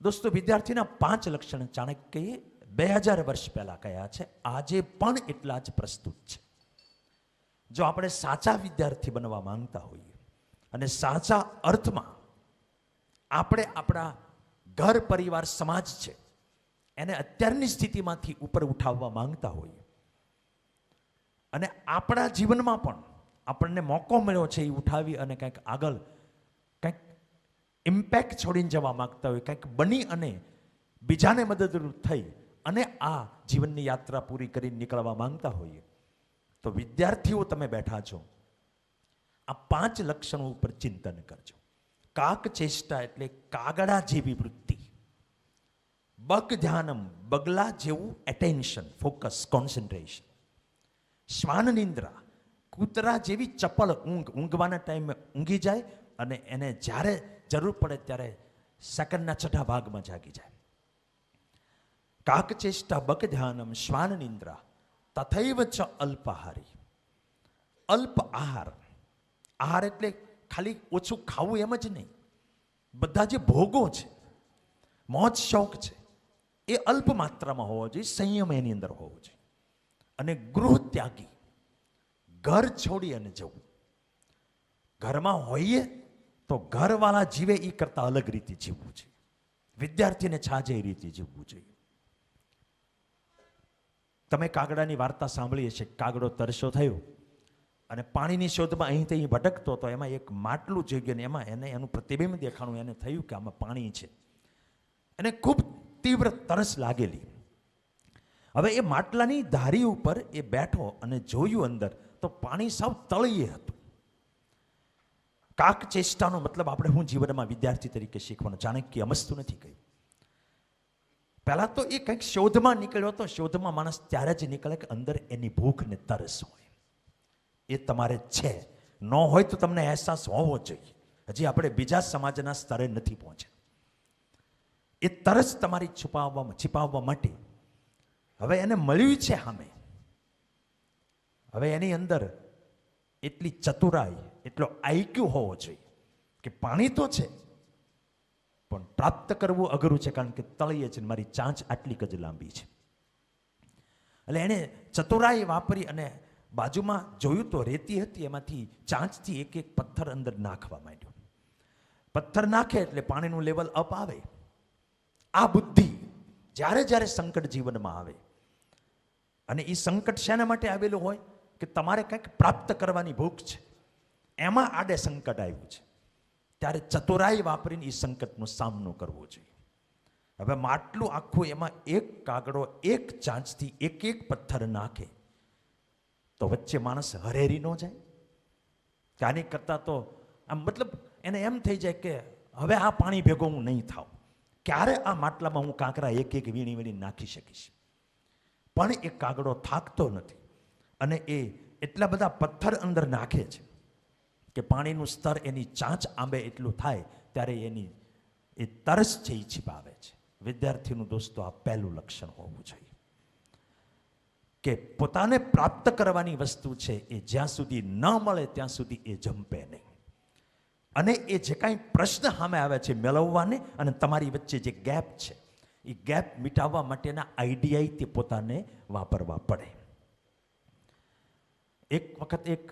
દોસ્તો, વિદ્યાર્થીના 5 લક્ષણ ચાણક્યએ 2000 વર્ષ પહેલા કયા છે, આજે પણ એટલા જ પ્રસ્તુત છે. જો આપણે સાચા વિદ્યાર્થી બનવા માંગતા હોઈએ અને સાચા અર્થમાં આપણે આપણા ઘર પરિવાર સમાજ છે એને અત્યારની સ્થિતિમાંથી ઉપર ઉઠાવવા માંગતા હોઈએ અને આપણા જીવનમાં પણ આપણને મોકો મળ્યો છે એ ઉઠાવી અને કંઈક આગળ કંઈક ઇમ્પેક્ટ છોડીને જવા માંગતા હોય, કંઈક બની અને બીજાને મદદરૂપ થઈ અને આ જીવનની યાત્રા પૂરી કરીને નીકળવા માંગતા હોઈએ, તો વિદ્યાર્થીઓ તમે બેઠા છો, આ 5 લક્ષણો ઉપર ચિંતન કરજો. કાક ચેષ્ટા એટલે કાગડા જેવી વૃત્તિ, બક ધ્યાનમ બગલા જેવું એટેન્શન, ફોકસ, કોન્સન્ટ્રેશન, શ્વાન નિંદ્રા કૂતરા જેવી ચપળ ઊંઘ, ઊંઘવાના ટાઈમે ઊંઘી જાય અને એને જ્યારે જરૂર પડે ત્યારે સેકન્ડના છઠ્ઠા ભાગમાં જાગી જાય. કાક ચેષ્ટા બક ધ્યાનમ શ્વાન નિંદ્રા તથૈવ ચ અલ્પાહારી. અલ્પ આહાર, આહાર એટલે ખાલી ઓછું ખાવું એમ જ નહીં, બધા જે ભોગો છે, મોજ શોખ છે, એ અલ્પ માત્રામાં હોવો જોઈએ, સંયમ એની અંદર હોવો જોઈએ. અને ગૃહ ત્યાગી, ઘર છોડી અને જવું. ઘરમાં હોઈએ તો ઘરવાળા જીવે એ કરતા અલગ રીતે જીવવું જોઈએ. વિદ્યાર્થીને છાજે એ રીતે જીવવું જોઈએ. તમે કાગડાની વાર્તા સાંભળી હશે. કાગડો તરસો થયો અને પાણીની શોધમાં અહીં ત્યાં ભટકતો હતો. એમાં એક માટલું જોઈ ગયું ને એમાં એને એનું પ્રતિબિંબ દેખાણું. એને થયું કે આમાં પાણી છે. એને ખૂબ તીવ્ર તરસ લાગેલી. હવે એ માટલાની ધારી ઉપર એ બેઠો અને જોયું અંદર તો પાણી સાવ તળિયે હતું. કાક ચેષ્ટાનો મતલબ આપણે હું જીવનમાં વિદ્યાર્થી તરીકે શીખવાનું. ચાણક્ય અમસ્તું નથી કહ્યું. પહેલા તો એ કંઈક શોધમાં નીકળ્યો હતો. શોધમાં માણસ ત્યારે જ નીકળે કે અંદર એની ભૂખ ને તરસ હોય. એ તમારે છે, ન હોય તો તમને અહેસાસ હોવો જોઈએ. હજી આપણે બીજા સમાજના સ્તરે નથી પહોંચ્યા. એ તરસ તમારી છુપાવવા માટે હવે એને મળ્યું છે સામે. હવે એની અંદર એટલી ચતુરાઈ, એટલો આઈક્યુ હોવો જોઈએ કે પાણી તો છે પણ પ્રાપ્ત કરવું અઘરું છે, કારણ કે તળિયે છે, મારી ચાંચ આટલી જ લાંબી છે. એટલે એણે ચતુરાઈ વાપરી અને બાજુમાં જોયું તો રેતી હતી, એમાંથી ચાંચથી એક એક પથ્થર અંદર નાખવા માંડ્યો. પથ્થર નાખે એટલે પાણીનું લેવલ અપ આવે. આ બુદ્ધિ જ્યારે જ્યારે સંકટ જીવનમાં આવે, અને એ સંકટ શેના માટે આવેલું હોય કે તમારે કંઈક પ્રાપ્ત કરવાની ભૂખ છે, એમાં આડે સંકટ આવ્યું છે, ત્યારે ચતુરાઈ વાપરીને એ સંકટનો સામનો કરવો જોઈએ. હવે માટલું આખું, એમાં એક કાગડો એક ચાંચથી એક એક પથ્થર નાખે તો વચ્ચે માણસ હરેરી ન જાય કે આની કરતા તો આમ, મતલબ એને એમ થઈ જાય કે હવે આ પાણી ભેગો હું નહીં થાવ, ક્યારે આ માટલામાં હું કાંકરા એક એક વીણી વીણી નાખી શકીશ. પણ એ કાગડો થાકતો નથી અને એ એટલા બધા પથ્થર અંદર નાખે છે કે પાણીનું સ્તર એની ચાંચ આંબે એટલું થાય ત્યારે એની એ તરસ છે એ છીપાવે છે. વિદ્યાર્થીનું દોસ્તો આ પહેલું લક્ષણ હોવું જોઈએ. કે પોતાને પ્રાપ્ત કરવાની વસ્તુ છે એ જ્યાં સુધી ન મળે ત્યાં સુધી એ જંપે નહીં. અને એ જે કાંઈ પ્રશ્ન સામે આવે છે મેળવવાને અને તમારી વચ્ચે જે ગેપ છે એ ગેપ મિટાવવા માટેના આઈડિયા તે પોતાને વાપરવા પડે. એક વખત એક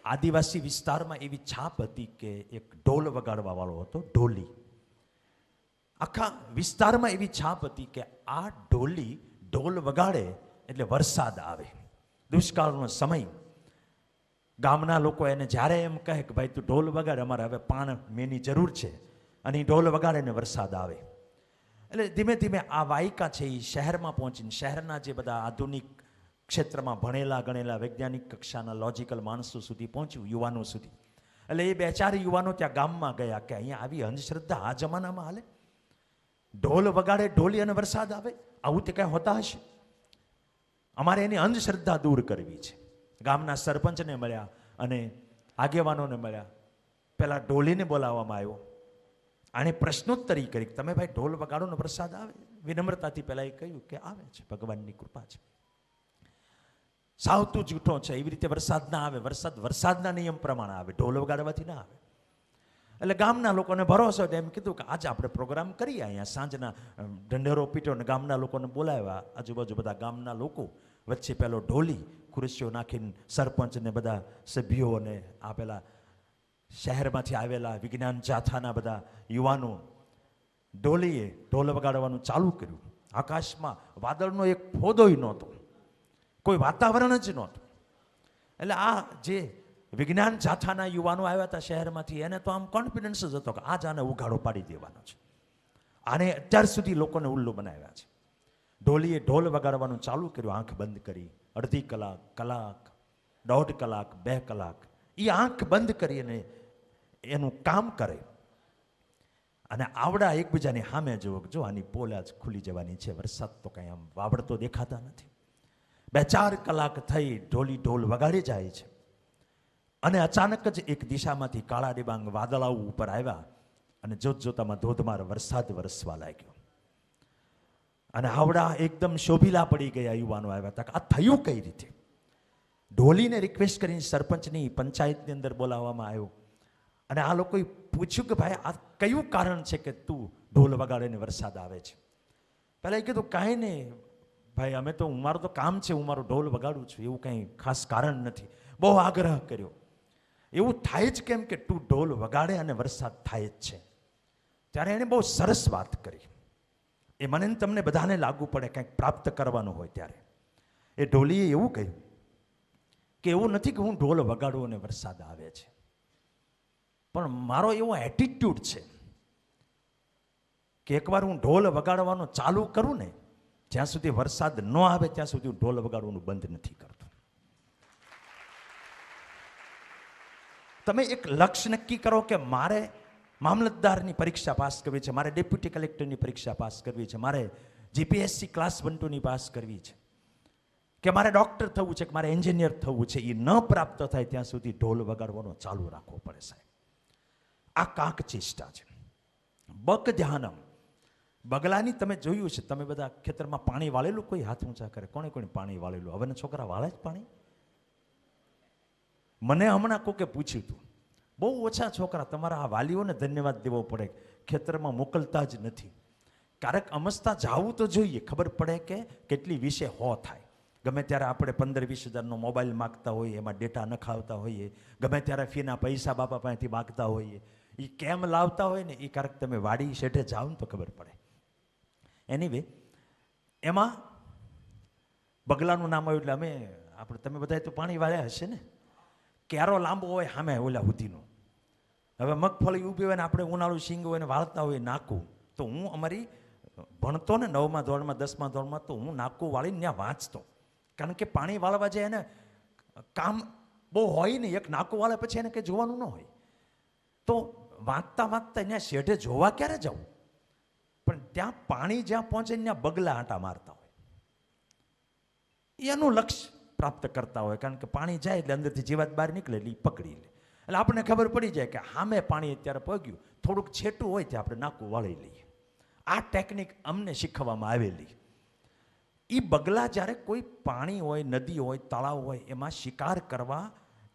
આદિવાસી વિસ્તારમાં એવી છાપ હતી કે એક ઢોલ વગાડવા વાળો હતો, ઢોલી. આખા વિસ્તારમાં એવી છાપ હતી કે આ ઢોલી ઢોલ વગાડે એટલે વરસાદ આવે. દુષ્કાળનો સમય. ગામના લોકો એને જ્યારે એમ કહે કે ભાઈ તું ઢોલ વગાડ, અમારે હવે મેની જરૂર છે, અને એ ઢોલ વગાડે ને વરસાદ આવે. એટલે ધીમે ધીમે આ વાયકા છે એ શહેરમાં પહોંચીને શહેરના જે બધા આધુનિક ક્ષેત્રમાં ભણેલા ગણેલા વૈજ્ઞાનિક કક્ષાના લોજિકલ માણસો સુધી પહોંચ્યું, યુવાનો સુધી. એટલે એ 2-4 યુવાનો ત્યાં ગામમાં ગયા કે અહીંયા આવી અંધશ્રદ્ધા આ જમાનામાં હાલે? ઢોલ વગાડે ઢોલી અને વરસાદ આવે, આવું તે કાંઈ હોતા હશે? અમારે એની અંધશ્રદ્ધા દૂર કરવી છે. ગામના સરપંચને મળ્યા અને આગેવાનોને મળ્યા. પેલા ઢોલીને બોલાવવામાં આવ્યો. આણે પ્રશ્નોત્તરી કરી, તમે ભાઈ ઢોલ વગાડો ને વરસાદ આવે? વિનમ્રતાથી પહેલા એ કહ્યું કે આવે છે, ભગવાનની કૃપા છે. સાવતું જૂઠો છે, એવી રીતે વરસાદ ના આવે. વરસાદ વરસાદના નિયમ પ્રમાણે આવે, ઢોલ વગાડવાથી ના આવે. એટલે ગામના લોકોને ભરોસો હતો, એમ કીધું કે આજે આપણે પ્રોગ્રામ કરીએ અહીંયા. સાંજના ઢંઢેરો પીટો ને ગામના લોકોને બોલાવ્યા. આજુબાજુ બધા ગામના લોકો, વચ્ચે પેલો ઢોલી ખુરશીઓ નાખીને સરપંચને બધા સભ્યોને આ પેલા શહેરમાંથી આવેલા વિજ્ઞાન જાથાના બધા યુવાનો, ઢોલીએ ઢોલ વગાડવાનું ચાલુ કર્યું. આકાશમાં વાદળનો એક ફોદોય નહોતો, કોઈ વાતાવરણ જ નહોતું. એટલે આ જે વિજ્ઞાન જાથાના યુવાનો આવ્યા હતા શહેરમાંથી, એને તો આમ કોન્ફિડન્સ જ હતો કે આજ આને ઉઘાડો પાડી દેવાનો છે. આને અત્યાર સુધી લોકોને ઉલ્લુ બનાવ્યા છે. ઢોલીએ ઢોલ વગાડવાનું ચાલુ કર્યું, આંખ બંધ કરી. અડધી કલાક, કલાક, 1.5 કલાક, 2 કલાક એ આંખ બંધ કરીને એનું કામ કરે. અને આવડા એકબીજાની સામે જુઓ, જો આની પોલ આજ ખુલી જવાની છે, વરસાદ તો કાંઈ આમ વાવડતો દેખાતા નથી. 2-4 કલાક થઈ ઢોલી ઢોલ વગાડી જાય છે. અને અચાનક જ એક દિશામાંથી કાળા ડિબાંગ વાદળાઓ ઉપર આવ્યા અને જોતજોતામાં ધોધમાર વરસાદ વરસવા લાગ્યો. અને આવડા એકદમ શોભીલા પડી ગયા યુવાનો આવ્યા હતા કે આ થયું કઈ રીતે? ઢોલીને રિક્વેસ્ટ કરીને સરપંચની પંચાયતની અંદર બોલાવવામાં આવ્યો. અને આ લોકોએ પૂછ્યું કે ભાઈ આ કયું કારણ છે કે તું ઢોલ વગાડે ને વરસાદ આવે છે? પહેલાં એ કીધું કાંઈ નહીં ભાઈ, અમે તો મારું તો કામ છે, હું મારો ઢોલ વગાડું છું, એવું કંઈ ખાસ કારણ નથી. બહુ આગ્રહ કર્યો. એવું થાય જ કેમ કે તું ઢોલ વગાડે અને વરસાદ થાય જ છે? ત્યારે એણે બહુ સરસ વાત કરી. એ મને તમને બધાને લાગુ પડે કંઈક પ્રાપ્ત કરવાનું હોય ત્યારે. એ ઢોલીએ એવું કહ્યું કે એવું નથી કે હું ઢોલ વગાડું અને વરસાદ આવે છે, પણ મારો એવો એટીટ્યુડ છે કે એકવાર હું ઢોલ વગાડવાનો ચાલુ કરું ને, જ્યાં સુધી વરસાદ ન આવે ત્યાં સુધી હું ઢોલ વગાડવાનું બંધ નથી કરતો. તમે એક લક્ષ્ય નક્કી કરો કે મારે મામલતદારની પરીક્ષા પાસ કરવી છે, મારે ડેપ્યુટી કલેક્ટરની પરીક્ષા પાસ કરવી છે, મારે જીપીએસસી ક્લાસ 1-2ની પાસ કરવી છે, કે મારે ડૉક્ટર થવું છે, કે મારે એન્જિનિયર થવું છે. એ ન પ્રાપ્ત થાય ત્યાં સુધી ઢોલ વગાડવાનો ચાલુ રાખવો પડે સાહેબ. આ કાંક ચેષ્ટા છે. બક ધ્યાનમ. બગલાની તમે જોયું છે, તમે બધા ખેતરમાં પાણી વાળેલું, કોઈ હાથ ઊંચા કરે, કોણે પાણી વાળેલું? હવેના છોકરા વાળે જ પાણી? મને હમણાં કોકે પૂછ્યું હતું, બહુ ઓછા છોકરા, તમારા આ વાલીઓને ધન્યવાદ દેવો પડે, ખેતરમાં મોકલતા જ નથી. ક્યારેક અમસ્તા જાવું તો જોઈએ, ખબર પડે કે કેટલી વિશે હો થાય. ગમે ત્યારે આપણે 15-20 હજારનો મોબાઈલ માગતા હોઈએ, એમાં ડેટા નખાવતા હોઈએ, ગમે ત્યારે ફીના પૈસા બાપા પાસેથી માગતા હોઈએ, એ કેમ લાવતા હોય ને એ ક્યારેક તમે વાડી શેઠે જાઓ ને તો ખબર પડે. એનીવે, એમાં બગલાનું નામ આવ્યું એટલે આપણે તમે બધાએ તો પાણી વાળ્યા હશે ને. ક્યારો લાંબો હોય સામે ઓલા સુધીનો. હવે મગફળી ઊભી હોય ને આપણે ઉનાળું શીંગ હોય ને વાળતા હોય નાકું, તો હું અમારી ભણતો ને 9મા ધોરણમાં 10મા ધોરણમાં, તો હું નાકું વાળીને ત્યાં વાંચતો. કારણ કે પાણી વાળવા જાય એને કામ બહુ હોય નહીં, એક નાકું વાળે પછી એને કંઈ જોવાનું ન હોય. તો વાંચતા વાંચતા ત્યાં શેઠે જોવા ક્યારે જવું? પણ ત્યાં પાણી જ્યાં પહોંચે ત્યાં બગલા આંટા મારતા હોય, એનું લક્ષ્ય પ્રાપ્ત કરતા હોય. કારણ કે પાણી જાય એટલે અંદરથી જીવાત બહાર નીકળે એટલે એ પકડી લે. એટલે આપણને ખબર પડી જાય કે સામે પાણી અત્યારે પગ્યું, થોડુંક છેટું હોય ત્યાં આપણે નાકું વાળી લઈએ. આ ટેકનિક અમને શીખવવામાં આવેલી. એ બગલા જ્યારે કોઈ પાણી હોય, નદી હોય, તળાવ હોય એમાં શિકાર કરવા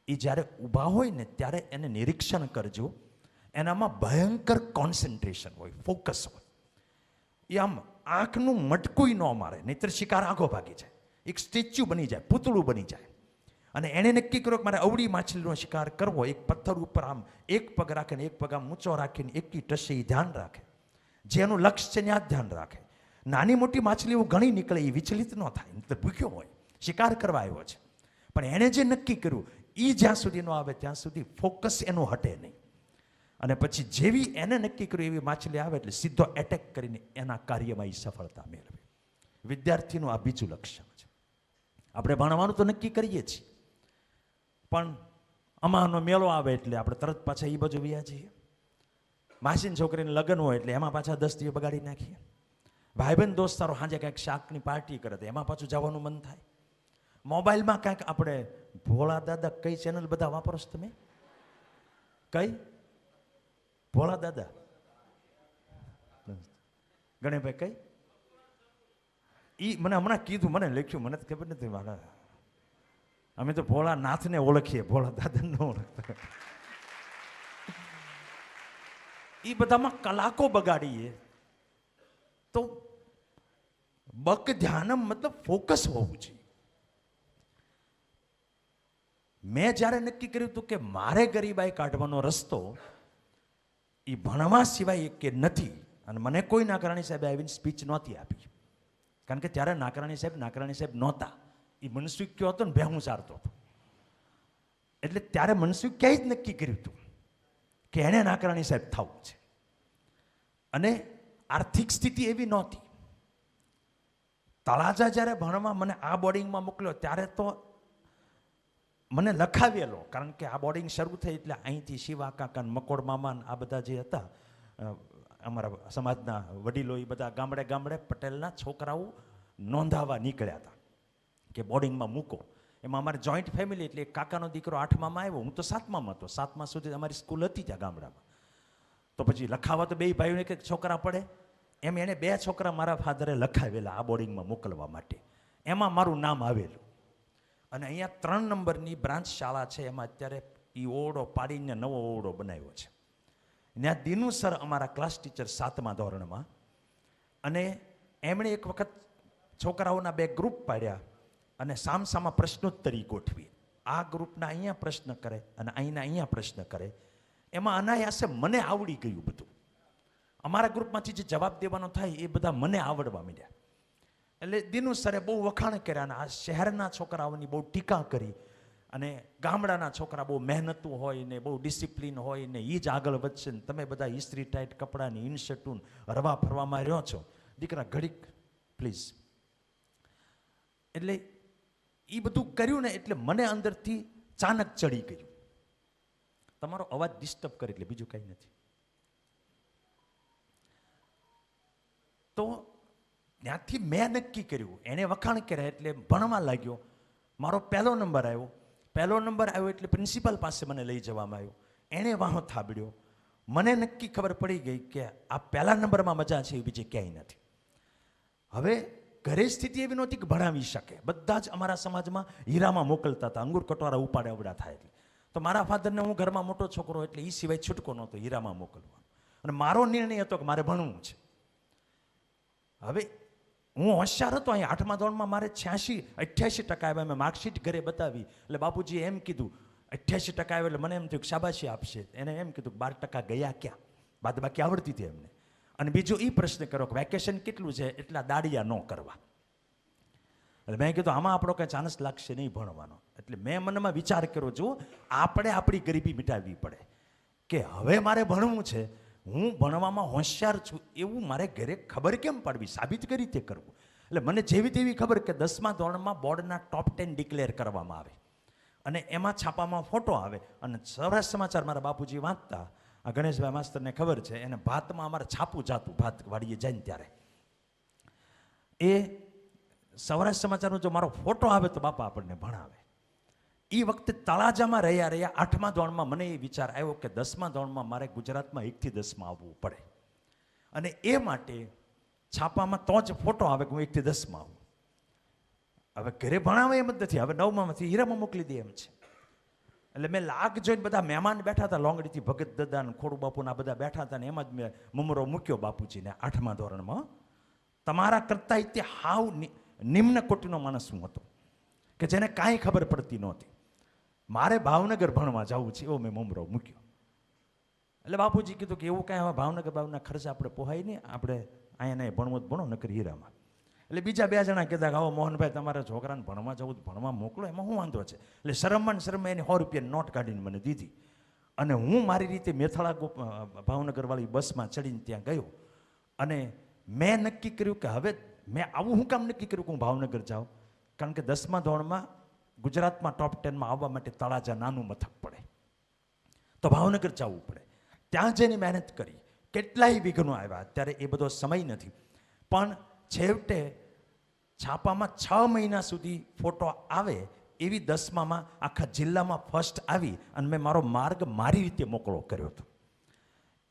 એ જ્યારે ઊભા હોય ને ત્યારે એને નિરીક્ષણ કરજો. એનામાં ભયંકર કોન્સન્ટ્રેશન હોય, ફોકસ હોય. એ આમ આંખનું મટકું ન મારે, નહીતર શિકાર આગો ભાગી જાય, એક સ્ટેચ્યુ બની જાય, પૂતળું બની જાય. અને એણે નક્કી કર્યો કે મારે અવળી માછલીનો શિકાર કરવો. એક પથ્થર ઉપર આમ એક પગ રાખે ને એક પગ આમ ઊંચો રાખીને એકી ટસે એ ધ્યાન રાખે, જેનું લક્ષ્ય છે ત્યાં જ ધ્યાન રાખે. નાની મોટી માછલીઓ ઘણી નીકળે, એ વિચલિત ન થાય, નહીતર ભૂખ્યો હોય, શિકાર કરવા આવ્યો છે. પણ એણે જે નક્કી કર્યું એ જ્યાં સુધી ન આવે ત્યાં સુધી ફોકસ એનું હટે નહીં. અને પછી જેવી એને નક્કી કર્યું એવી માછલી આવે એટલે સીધો એટેક કરીને એના કાર્યમાં એ સફળતા મેળવે. વિદ્યાર્થીનું આ બીજું લક્ષણ છે. આપણે ભણવાનું તો નક્કી કરીએ છીએ, પણ અમાનો મેળો આવે એટલે આપણે તરત પાછા એ બાજુ વ્યા જઈએ. માસીની છોકરીને લગ્ન હોય એટલે એમાં પાછા 10 દિવસ બગાડી નાખીએ. ભાઈબંધ દોસ્તારો સાંજે કાંઈક શાકની પાર્ટી કરે તો એમાં પાછું જવાનું મન થાય. મોબાઈલમાં કાંઈક આપણે ભોળા દાદા કઈ ચેનલ બધા વાપરો છો તમે? કઈ ભોળા દાદા? ગણેશભાઈ કઈ? ઈ મને હમણાં કીધું, મને લખ્યું, મને ખબર નથી. મારા અમે તો ભોળા નાથને ઓળખીએ, ભોળા દાદા ન ઓળખતા. એ બધામાં કલાકો બગાડીએ તો બક ધ્યાનમ મતલબ ફોકસ હોવું જોઈએ. મેં જ્યારે નક્કી કર્યું હતું કે મારે ગરીબાઈ કાઢવાનો રસ્તો એ ભણવા સિવાય કે નથી, અને મને કોઈ નાકરાણી સાહેબે આવીને સ્પીચ નહોતી આપી, કારણ કે ત્યારે નાકરાણી સાહેબ નહોતા. એ મનસુખ કયો હતો ને ભેહું ચારતો હતો. એટલે ત્યારે મનસુખ ક્યાંય જ નક્કી કર્યું હતું કે એને નાકરાણી સાહેબ થવું છે. અને આર્થિક સ્થિતિ એવી નહોતી. તળાજા જ્યારે ભણવા મને આ બોર્ડિંગમાં મોકલ્યો ત્યારે તો મને લખાવેલો, કારણ કે આ બોર્ડિંગ શરૂ થઈ એટલે અહીંથી શિવા કાકા, મકોડ મામા આ બધા જે હતા અમારા સમાજના વડીલો, એ બધા ગામડે ગામડે પટેલના છોકરાઓ નોંધાવા નીકળ્યા હતા કે બોર્ડિંગમાં મૂકો. એમાં અમારે જોઈન્ટ ફેમિલી, એટલે એક કાકાનો દીકરો 8મામાં આવ્યો, હું તો 7મામાં હતો. 7મા સુધી અમારી સ્કૂલ હતી ત્યાં ગામડામાં. તો પછી લખાવા તો બે ભાઈઓને કંઈક છોકરા પડે, એમ એને 2 છોકરા મારા ફાધરે લખાવેલા આ બોર્ડિંગમાં મોકલવા માટે. એમાં મારું નામ આવેલું. અને અહીંયા 3 નંબરની બ્રાન્ચ શાળા છે, એમાં અત્યારે એ ઓરડો પાડીને નવો ઓરડો બનાવ્યો છે. ત્યાં દીનુ સર અમારા ક્લાસ ટીચર 7મા ધોરણમાં, અને એમણે એક વખત છોકરાઓના 2 ગ્રુપ પાડ્યા અને સામસામા પ્રશ્નોત્તરી ગોઠવી. આ ગ્રુપના અહીંયા પ્રશ્ન કરે અને અહીંના અહીંયા પ્રશ્ન કરે. એમાં અનાયાસે મને આવડી ગયું બધું. અમારા ગ્રુપમાંથી જે જવાબ દેવાનો થાય એ બધા મને આવડવા માંડ્યા. એટલે દીનુ સરે બહુ વખાણ કર્યા અને આ શહેરના છોકરાઓની બહુ ટીકા કરી, અને ગામડાના છોકરા બહુ મહેનતુ હોય ને બહુ ડિસિપ્લિન હોય ને એ જ આગળ વધશે ને તમે બધા ઇસ્ત્રી ટાઈટ કપડાની ઇનશર્ટું હરવા ફરવામાં રહ્યો છો. દીકરા ઘડીક પ્લીઝ. એટલે એ બધું કર્યું ને એટલે મને અંદરથી ચાનક ચડી ગયું. તમારો અવાજ ડિસ્ટર્બ કરે એટલે બીજું કંઈ નથી. તો ત્યાંથી મેં નક્કી કર્યું, એણે વખાણ કર્યા એટલે ભણવા લાગ્યો. મારો પહેલો નંબર આવ્યો એટલે પ્રિન્સિપાલ પાસે મને લઈ જવામાં આવ્યો. એણે વાહો થાબડ્યો. મને નક્કી ખબર પડી ગઈ કે આ પહેલા નંબરમાં મજા છે એ બીજે ક્યાંય નથી. હવે ઘરે સ્થિતિ એવી નહોતી કે ભણાવી શકે. બધા જ અમારા સમાજમાં હીરામાં મોકલતા હતા, અંગૂર કટોરા ઉપાડે અવડા થાય એટલે. તો મારા ફાધરને, હું ઘરમાં મોટો છોકરો એટલે એ સિવાય છૂટકો નહોતો હીરામાં મોકલવાનો. અને મારો નિર્ણય હતો કે મારે ભણવું છે. હવે હું હોશિયાર હતો. અહીં 8મા ધોરણમાં મારે 88% આવ્યા. મેં માર્કશીટ ઘરે બતાવી એટલે બાપુજીએ એમ કીધું 88% આવ્યા. એટલે મને એમ થયું કે શાબાશી આપશે. એને એમ કીધું 12% ગયા ક્યાં, બાદ બાકી આવડતી હતી એમને. અને બીજો એ પ્રશ્ન કર્યો કે વેકેશન કેટલું છે, એટલા દાડિયા ન કરવા. એટલે મેં કીધું આમાં આપણો કંઈ ચાન્સ લાગશે નહીં ભણવાનો. એટલે મેં મનમાં વિચાર કર્યો, જો આપણે આપણી ગરીબી મિટાવવી પડે કે હવે મારે ભણવું છે, હું ભણવામાં હોશિયાર છું એવું મારે ઘરે ખબર કેમ પાડવી, સાબિત કઈ રીતે કરવું. એટલે મને જેવી તેવી ખબર કે 10મા ધોરણમાં બોર્ડના ટોપ 10 ડિક્લેર કરવામાં આવે અને એમાં છાપામાં ફોટો આવે. અને સૌરાષ્ટ્ર સમાચાર મારા બાપુજી વાંચતા. આ ગણેશભાઈ માસ્તરને ખબર છે, એને ભાતમાં અમારે છાપું જાતું, ભાત વાડીએ જઈને ત્યારે એ સૌરાષ્ટ્ર સમાચારનો જો મારો ફોટો આવે તો બાપા આપણને ભણાવે. એ વખતે તળાજામાં રહ્યા 8મા ધોરણમાં મને એ વિચાર આવ્યો કે 10મા ધોરણમાં મારે ગુજરાતમાં 1 થી 10માં આવવું પડે. અને એ માટે છાપામાં તો જ ફોટો આવે કે હું 1 થી 10માં આવું. હવે ઘરે ભણાવે એમ જ નથી, હવે 9માંથી હીરામાં મોકલી દે એમ છે. એટલે મેં લાગ જોઈને બધા મહેમાન બેઠા હતા, લોંગડીથી ભગત દાદા ને ખોડુ બાપુના બધા બેઠા હતા, ને એમાં જ મેં મમરો મૂક્યો બાપુજીને 8મા ધોરણમાં. તમારા કરતા તે હાવ નિમ્ન કોટીનો માણસ હું હતો કે જેને કાંઈ ખબર પડતી નહોતી. મારે ભાવનગર ભણવા જવું છે એવો મેં મમરો મૂક્યો. એટલે બાપુજી કીધું કે એવું કાંઈ હવે ભાવનગર બાવના ખર્ચ આપણે પોહાય નહીં, આપણે અહીંયા નહીં ભણવું જ ભણો નકર હીરામાં. એટલે બીજા 2 જણા કહેતા કે આવો મોહનભાઈ તમારા છોકરાને ભણવા જવું ભણવા મોકલો, એમાં શું વાંધો છે. એટલે શરમમાં એની 100 રૂપિયાની નોટ કાઢીને મને દીધી, અને હું મારી રીતે મેથળા ભાવનગરવાળી બસમાં ચડીને ત્યાં ગયો. અને મેં નક્કી કર્યું કે હવે મેં આવું હું કામ નક્કી કર્યું કે હું ભાવનગર જાઉં, કારણ કે 10મા ધોરણમાં ગુજરાતમાં ટોપ 10માં આવવા માટે તળાજા નાનું મથક પડે, તો ભાવનગર જવું પડે. ત્યાં જઈને મહેનત કરી, કેટલાય વિઘ્નો આવ્યા, અત્યારે એ બધો સમય નથી, પણ છેવટે છાપામાં 6 મહિના સુધી ફોટો આવે એવી 10મામાં આખા જિલ્લામાં ફર્સ્ટ આવી, અને મેં મારો માર્ગ મારી રીતે મોકળો કર્યો હતો.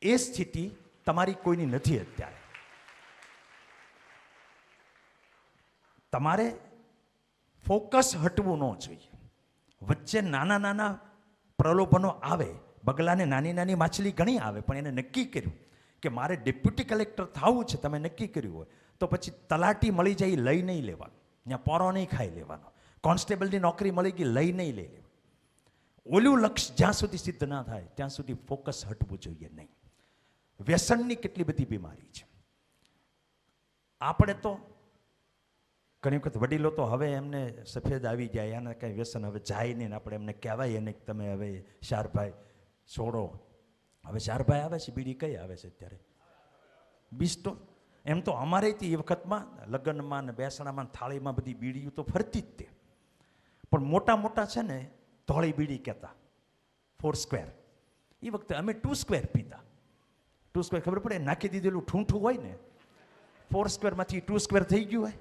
એ સ્થિતિ તમારી કોઈની નથી અત્યારે. તમારે ફોકસ હટવું ન જોઈએ. વચ્ચે નાના નાના પ્રલોભનો આવે, બગલાને નાની નાની માછલી ઘણી આવે, પણ એને નક્કી કર્યું કે મારે ડેપ્યુટી કલેક્ટર થવું છે, તમે નક્કી કર્યું હોય તો પછી તલાટી મળી જાય લઈ નહીં લેવાનું, ત્યાં પોરો નહીં ખાઈ લેવાનો, કોન્સ્ટેબલની નોકરી મળી ગઈ લઈ નહીં લઈ લેવાનું. ઓલું લક્ષ્ય જ્યાં સુધી સિદ્ધ ના થાય ત્યાં સુધી ફોકસ હટવું જોઈએ નહીં. વ્યસનની કેટલી બધી બીમારી છે. આપણે તો ઘણી વખત વડીલો તો હવે એમને સફેદ આવી જાય, એને કંઈ વ્યસન હવે જાય નહીં, આપણે એમને કહેવાય એને કે તમે હવે શારભાઈ છોડો. હવે શારભાઈ આવે છે, બીડી કઈ આવે છે અત્યારે? બીસ્ટો. એમ તો અમારે એ વખતમાં લગ્નમાં ને બેસણામાં થાળીમાં બધી બીડીઓ તો ફરતી જ તે, પણ મોટા મોટા છે ને ધોળી બીડી કહેતા, 4 સ્ક્વેર. એ વખતે અમે 2 સ્ક્વેર પીતા. 2 સ્ક્વેર ખબર પડે, નાખી દીધેલું ઠૂંઠું હોય ને, 4 સ્ક્વેરમાંથી 2 સ્ક્વેર થઈ ગયું હોય.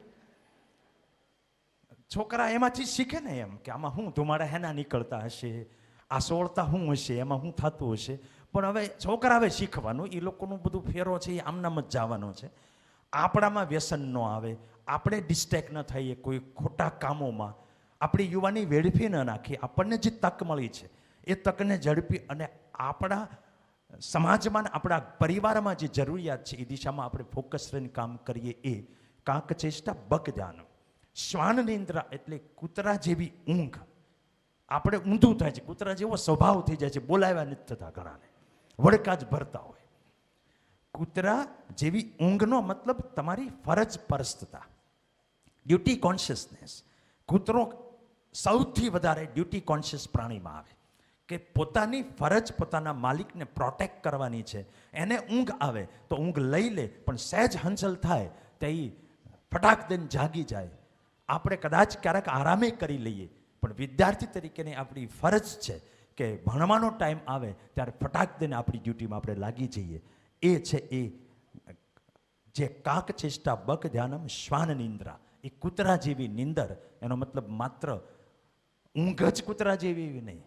છોકરા એમાંથી શીખે ને એમ કે આમાં શું ધુમાડા હેના નીકળતા હશે, આ સોળતા શું હશે, એમાં શું થતું હશે. પણ હવે છોકરા હવે શીખવાનું, એ લોકોનું બધું ફેરો છે એ આમનામ જ જવાનો છે. આપણામાં વ્યસન ન આવે, આપણે ડિસ્ટ્રેક્ટ ન થઈએ કોઈ ખોટા કામોમાં, આપણી યુવાની વેડફી ન નાખી. આપણને જે તક મળી છે એ તકને ઝડપી અને આપણા સમાજમાં આપણા પરિવારમાં જે જરૂરિયાત છે એ દિશામાં આપણે ફોકસ રહીને કામ કરીએ. એ કાંક ચેષ્ટા બક ધ્યાન. શ્વાન નિંદ્રા એટલે કૂતરા જેવી ઊંઘ. આપણે ઊંધું થાય છે, કૂતરા જેવો સ્વભાવ થઈ જાય છે, બોલાવ્યા નથી થતા, ઘણાને વડકા જ ભરતા હોય. કૂતરા જેવી ઊંઘનો મતલબ તમારી ફરજ પરસ્તતા, ડ્યુટી કોન્શિયસનેસ. કૂતરો સૌથી વધારે ડ્યુટી કોન્શિયસ પ્રાણીમાં આવે કે પોતાની ફરજ પોતાના માલિકને પ્રોટેક્ટ કરવાની છે. એને ઊંઘ આવે તો ઊંઘ લઈ લે, પણ સહેજ હંચલ થાય તો એ ફટાક દઈને જાગી જાય. આપણે કદાચ ક્યારેક આરામે કરી લઈએ, પણ વિદ્યાર્થી તરીકેની આપણી ફરજ છે કે ભણવાનો ટાઈમ આવે ત્યારે ફટાક દઈને આપણી ડ્યુટીમાં આપણે લાગી જઈએ. એ છે એ જે કાક ચેષ્ટા બક ધ્યાનમ શ્વાન નિંદ્રા, એ કૂતરા જેવી નિંદર. એનો મતલબ માત્ર ઊંઘ જ કૂતરા જેવી એવી નહીં.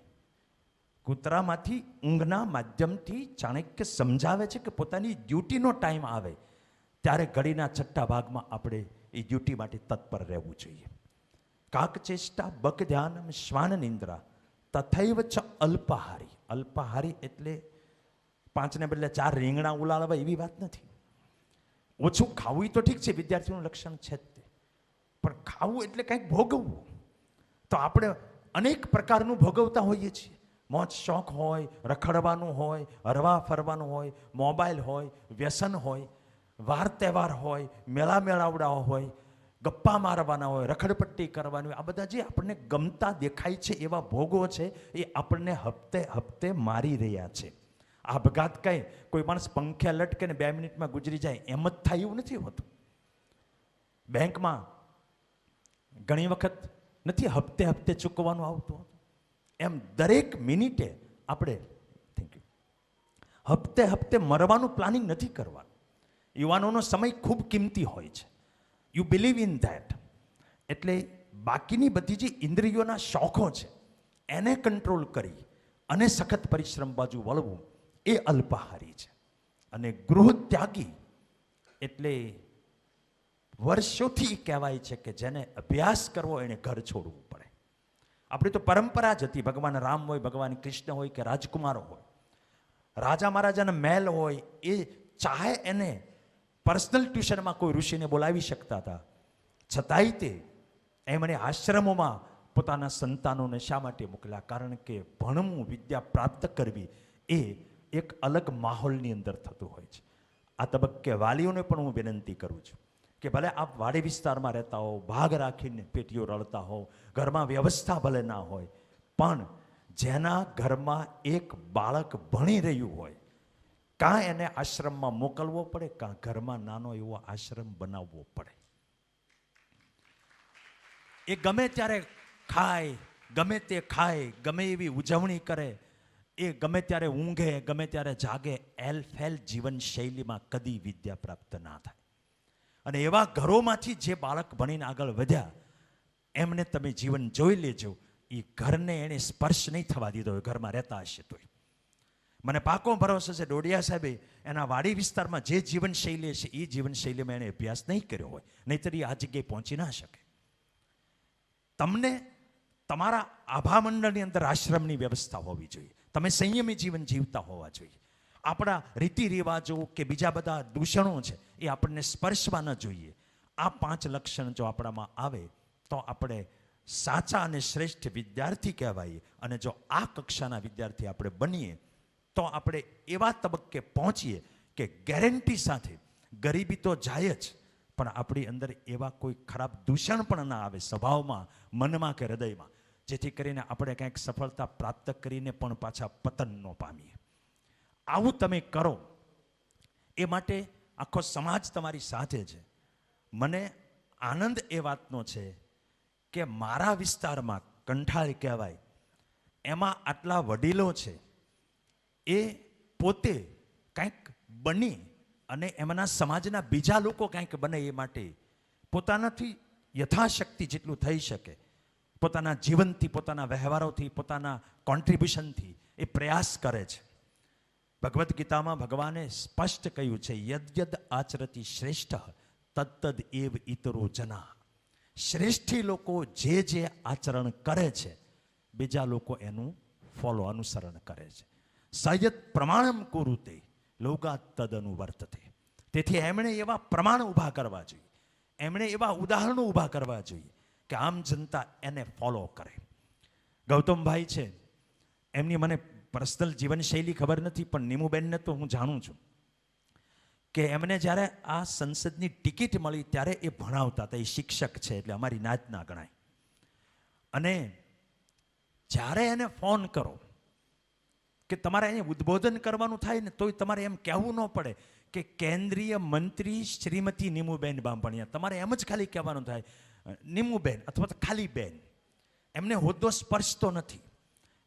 કૂતરામાંથી ઊંઘના માધ્યમથી ચાણક્ય સમજાવે છે કે પોતાની ડ્યુટીનો ટાઈમ આવે ત્યારે ઘડીના 6 ભાગમાં આપણે એ ડ્યુટી માટે તત્પર રહેવું જોઈએ. કાક ચેષ્ટા બક ધ્યાનમ શ્વાન નિંદ્રા તથૈવ ચ અલ્પાહારી. અલ્પાહારી એટલે 5ને બદલે 4 રીંગણા ઉલાળવા એવી વાત નથી. ઓછું ખાવું તો ઠીક છે, વિદ્યાર્થીનું લક્ષણ છે જ તે, પણ ખાવું એટલે કંઈક ભોગવવું. તો આપણે અનેક પ્રકારનું ભોગવતા હોઈએ છીએ. મોજ શોખ હોય, રખડવાનું હોય, હરવા ફરવાનું હોય, મોબાઈલ હોય, વ્યસન હોય, વાર તહેવાર હોય, મેળા મેળાવડા હોય, ગપ્પા મારવાના હોય, રખડપટ્ટી કરવાની હોય, આ બધા જે આપણને ગમતા દેખાય છે એવા ભોગો છે એ આપણને હપ્તે હપ્તે મારી રહ્યા છે. આપઘાત કંઈ કોઈ માણસ પંખે લટકે ને 2 મિનિટમાં ગુજરી જાય એમ જ થાય એવું નથી હોતું. બેંકમાં ઘણી વખત નથી હપ્તે હપ્તે ચૂકવવાનું આવતું હતું, એમ દરેક મિનિટે આપણે હપ્તે હપ્તે મરવાનું પ્લાનિંગ નથી કરવાનું. યુવાનોનો સમય ખૂબ કિંમતી હોય છે. You believe in that. એટલે બાકીની બધી જે ઇન્દ્રિયોના શોખો છે એને કંટ્રોલ કરી અને સખત પરિશ્રમ બાજુ વળવું એ અલ્પાહારી છે. અને ગૃહ ત્યાગી એટલે વર્ષોથી કહેવાય છે કે જેને અભ્યાસ કરવો એને ઘર છોડવું પડે. આપણી તો પરંપરા જ હતી, ભગવાન રામ હોય, ભગવાન કૃષ્ણ હોય કે રાજકુમારો હોય, રાજા મહારાજાના મહેલ હોય, એ ચાહે એને પર્સનલ ટ્યુશનમાં કોઈ ઋષિને બોલાવી શકતા હતા, છતાંય તે એમણે આશ્રમોમાં પોતાના સંતાનોને શા માટે મોકલ્યા? કારણ કે ભણવું, વિદ્યા પ્રાપ્ત કરવી એ એક અલગ માહોલની અંદર થતું હોય છે. આ તબક્કે વાલીઓને પણ હું વિનંતી કરું છું કે ભલે આપ વાડી વિસ્તારમાં રહેતા હો, ભાગ રાખીને પેટીઓ રળતા હો, ઘરમાં વ્યવસ્થા ભલે ના હોય, પણ જેના ઘરમાં એક બાળક ભણી રહ્યું હોય, કાં એને આશ્રમમાં મોકલવો પડે, કાં ઘરમાં નાનો એવો આશ્રમ બનાવવો પડે. એ ગમે ત્યારે ખાય, ગમે તે ખાય, ગમે એવી ઉજવણી કરે, એ ગમે ત્યારે ઊંઘે, ગમે ત્યારે જાગે, એલફેલ જીવન શૈલીમાં કદી વિદ્યા પ્રાપ્ત ના થાય. અને એવા ઘરોમાંથી જે બાળક ભણીને આગળ વધ્યા એમને તમે જીવન જોઈ લેજો, એ ઘરને એને સ્પર્શ નહીં થવા દીધો હોય, ઘરમાં રહેતા હશે તોય. મને પાકો ભરોસો છે ડોડિયા સાહેબે એના વાડી વિસ્તારમાં જે જીવનશૈલી છે એ જીવનશૈલીમાં એણે અભ્યાસ નહીં કર્યો હોય, નહીંતર એ આ જગ્યાએ પહોંચી ના શકે. તમને તમારા આભા મંડળની અંદર આશ્રમની વ્યવસ્થા હોવી જોઈએ, તમે સંયમી જીવન જીવતા હોવા જોઈએ. આપણા રીતિ રિવાજો કે બીજા બધા દૂષણો છે એ આપણને સ્પર્શવા ન જોઈએ. આ 5 લક્ષણ જો આપણામાં આવે તો આપણે સાચા અને શ્રેષ્ઠ વિદ્યાર્થી કહેવાય. અને જો આ કક્ષાના વિદ્યાર્થી આપણે બનીએ તો આપણે એવા તબક્કે પહોંચીએ કે ગેરંટી સાથે ગરીબી તો જાય જ, પણ આપણી અંદર એવા કોઈ ખરાબ દૂષણ પણ ના આવે સ્વભાવમાં, મનમાં કે હૃદયમાં, જેથી કરીને આપણે કંઈક સફળતા પ્રાપ્ત કરીને પણ પાછા પતન ન પામીએ. આવું તમે કરો એ માટે આખો સમાજ તમારી સાથે છે. મને આનંદ એ વાતનો છે કે મારા વિસ્તારમાં કંઠાળ કહેવાય, એમાં આટલા વડીલો છે, એ પોતે કંઈક બની અને એમના સમાજના બીજા લોકો કંઈક બને એ માટે પોતાનાથી યથાશક્તિ જેટલું થઈ શકે, પોતાના જીવનથી, પોતાના વ્યવહારોથી, પોતાના કોન્ટ્રીબ્યુશનથી એ પ્રયાસ કરે છે. ભગવદ્ ગીતામાં ભગવાને સ્પષ્ટ કહ્યું છે, યદ્યદ આચરતી શ્રેષ્ઠ તત્તદ એવ ઇતરો જના. શ્રેષ્ઠી લોકો જે જે આચરણ કરે છે બીજા લોકો એનું ફોલો, અનુસરણ કરે છે. સયત પ્રમાણમ કુરુતે લોકા તદ અનુવર્તતે. તેથી એમણે એવા પ્રમાણ ઊભા કરવા જોઈએ, એમણે એવા ઉદાહરણો ઊભા કરવા જોઈએ કે આમ જનતા એને ફોલો કરે. ગૌતમભાઈ છે, એમની મને પર્સનલ જીવનશૈલી ખબર નથી, પણ નીમુબેનને તો હું જાણું છું કે એમને જ્યારે આ સંસદની ટિકિટ મળી ત્યારે એ ભણાવતા હતા, એ શિક્ષક છે એટલે અમારી નાતના ગણાય. અને જ્યારે એને ફોન કરો કે તમારે અહીંયા ઉદ્બોધન કરવાનું થાય ને તોય તમારે એમ કહેવું ન પડે કે કેન્દ્રીય મંત્રી શ્રીમતી નીમુબેન બાંભણિયા, તમારે એમ જ ખાલી કહેવાનું થાય નીમુબેન અથવા તો ખાલી બેન. એમને હોદ્દો સ્પર્શતો નથી,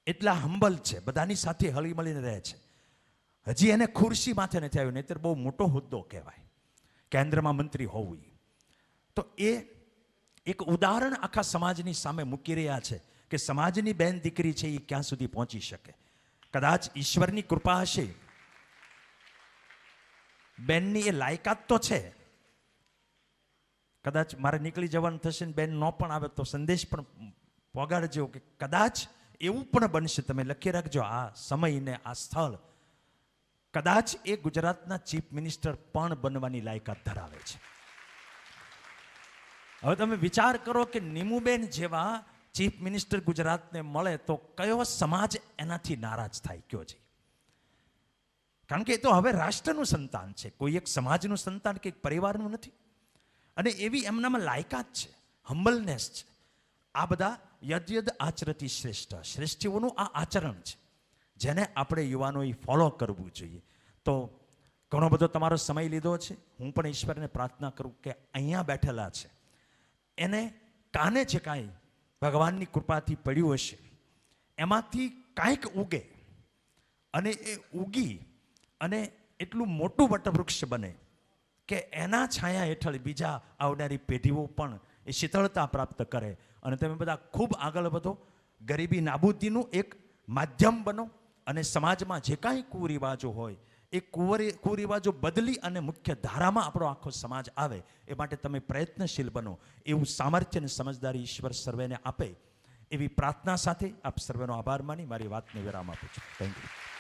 એટલા હંબલ છે, બધાની સાથે હળીમળીને રહે છે. હજી એને ખુરશી માથે નથી આવ્યું, નહીંતર બહુ મોટો હોદ્દો કહેવાય કેન્દ્રમાં મંત્રી હોવું. તો એ એક ઉદાહરણ આખા સમાજની સામે મૂકી રહ્યા છે કે સમાજની બેન દીકરી છે એ ક્યાં સુધી પહોંચી શકે. કદાચ ઈશ્વરની કૃપા હશે, બેનની એ લાયકાત તો છે. કદાચ મારે નીકળી જવાનું થશે ને બેન ન પણ આવે તો સંદેશ પણ પહોંચાડજો કે કદાચ એવું પણ બનશે, તમે લખી રાખજો આ સમય ને આ સ્થળ, કદાચ એ ગુજરાતના ચીફ મિનિસ્ટર પણ બનવાની લાયકાત ધરાવે છે. હવે તમે વિચાર કરો કે નીમુબેન જેવા ચીફ મિનિસ્ટર ગુજરાતને મળે તો કયો સમાજ એનાથી નારાજ થાય? કયો છે? કારણ કે એ તો હવે રાષ્ટ્રનું સંતાન છે, કોઈ એક સમાજનું સંતાન કે એક પરિવારનું નથી. અને એવી એમનામાં લાયકાત છે, હમ્બલનેસ છે. આ બધા યદ્યદ આચરતી શ્રેષ્ઠ, શ્રેષ્ઠીઓનું આ આચરણ છે જેને આપણે યુવાનોએ ફોલો કરવું જોઈએ. તો ઘણો બધો તમારો સમય લીધો છે. હું પણ ઈશ્વરને પ્રાર્થના કરું કે અહીંયા બેઠેલા છે એને કાને જે કાંઈ ભગવાનની કૃપાથી પડ્યું હશે એમાંથી કાંઈક ઉગે અને એ ઉગી અને એટલું મોટું વટવૃક્ષ બને કે એના છાયા હેઠળ બીજા આવનારી પેઢીઓ પણ એ શીતળતા પ્રાપ્ત કરે અને તમે બધા ખૂબ આગળ વધો. ગરીબી નાબૂદીનું એક માધ્યમ બનો અને સમાજમાં જે કાંઈ કુરિવાજો હોય એ કુરિવાજો બદલી અને મુખ્ય ધારામાં આપણો આખો સમાજ આવે એ માટે તમે પ્રયત્નશીલ બનો એવું સામર્થ્ય અને સમજદારી ઈશ્વર સર્વેને આપે એવી પ્રાર્થના સાથે આપ સર્વેનો આભાર માની મારી વાતને વિરામ આપું છું. Thank you.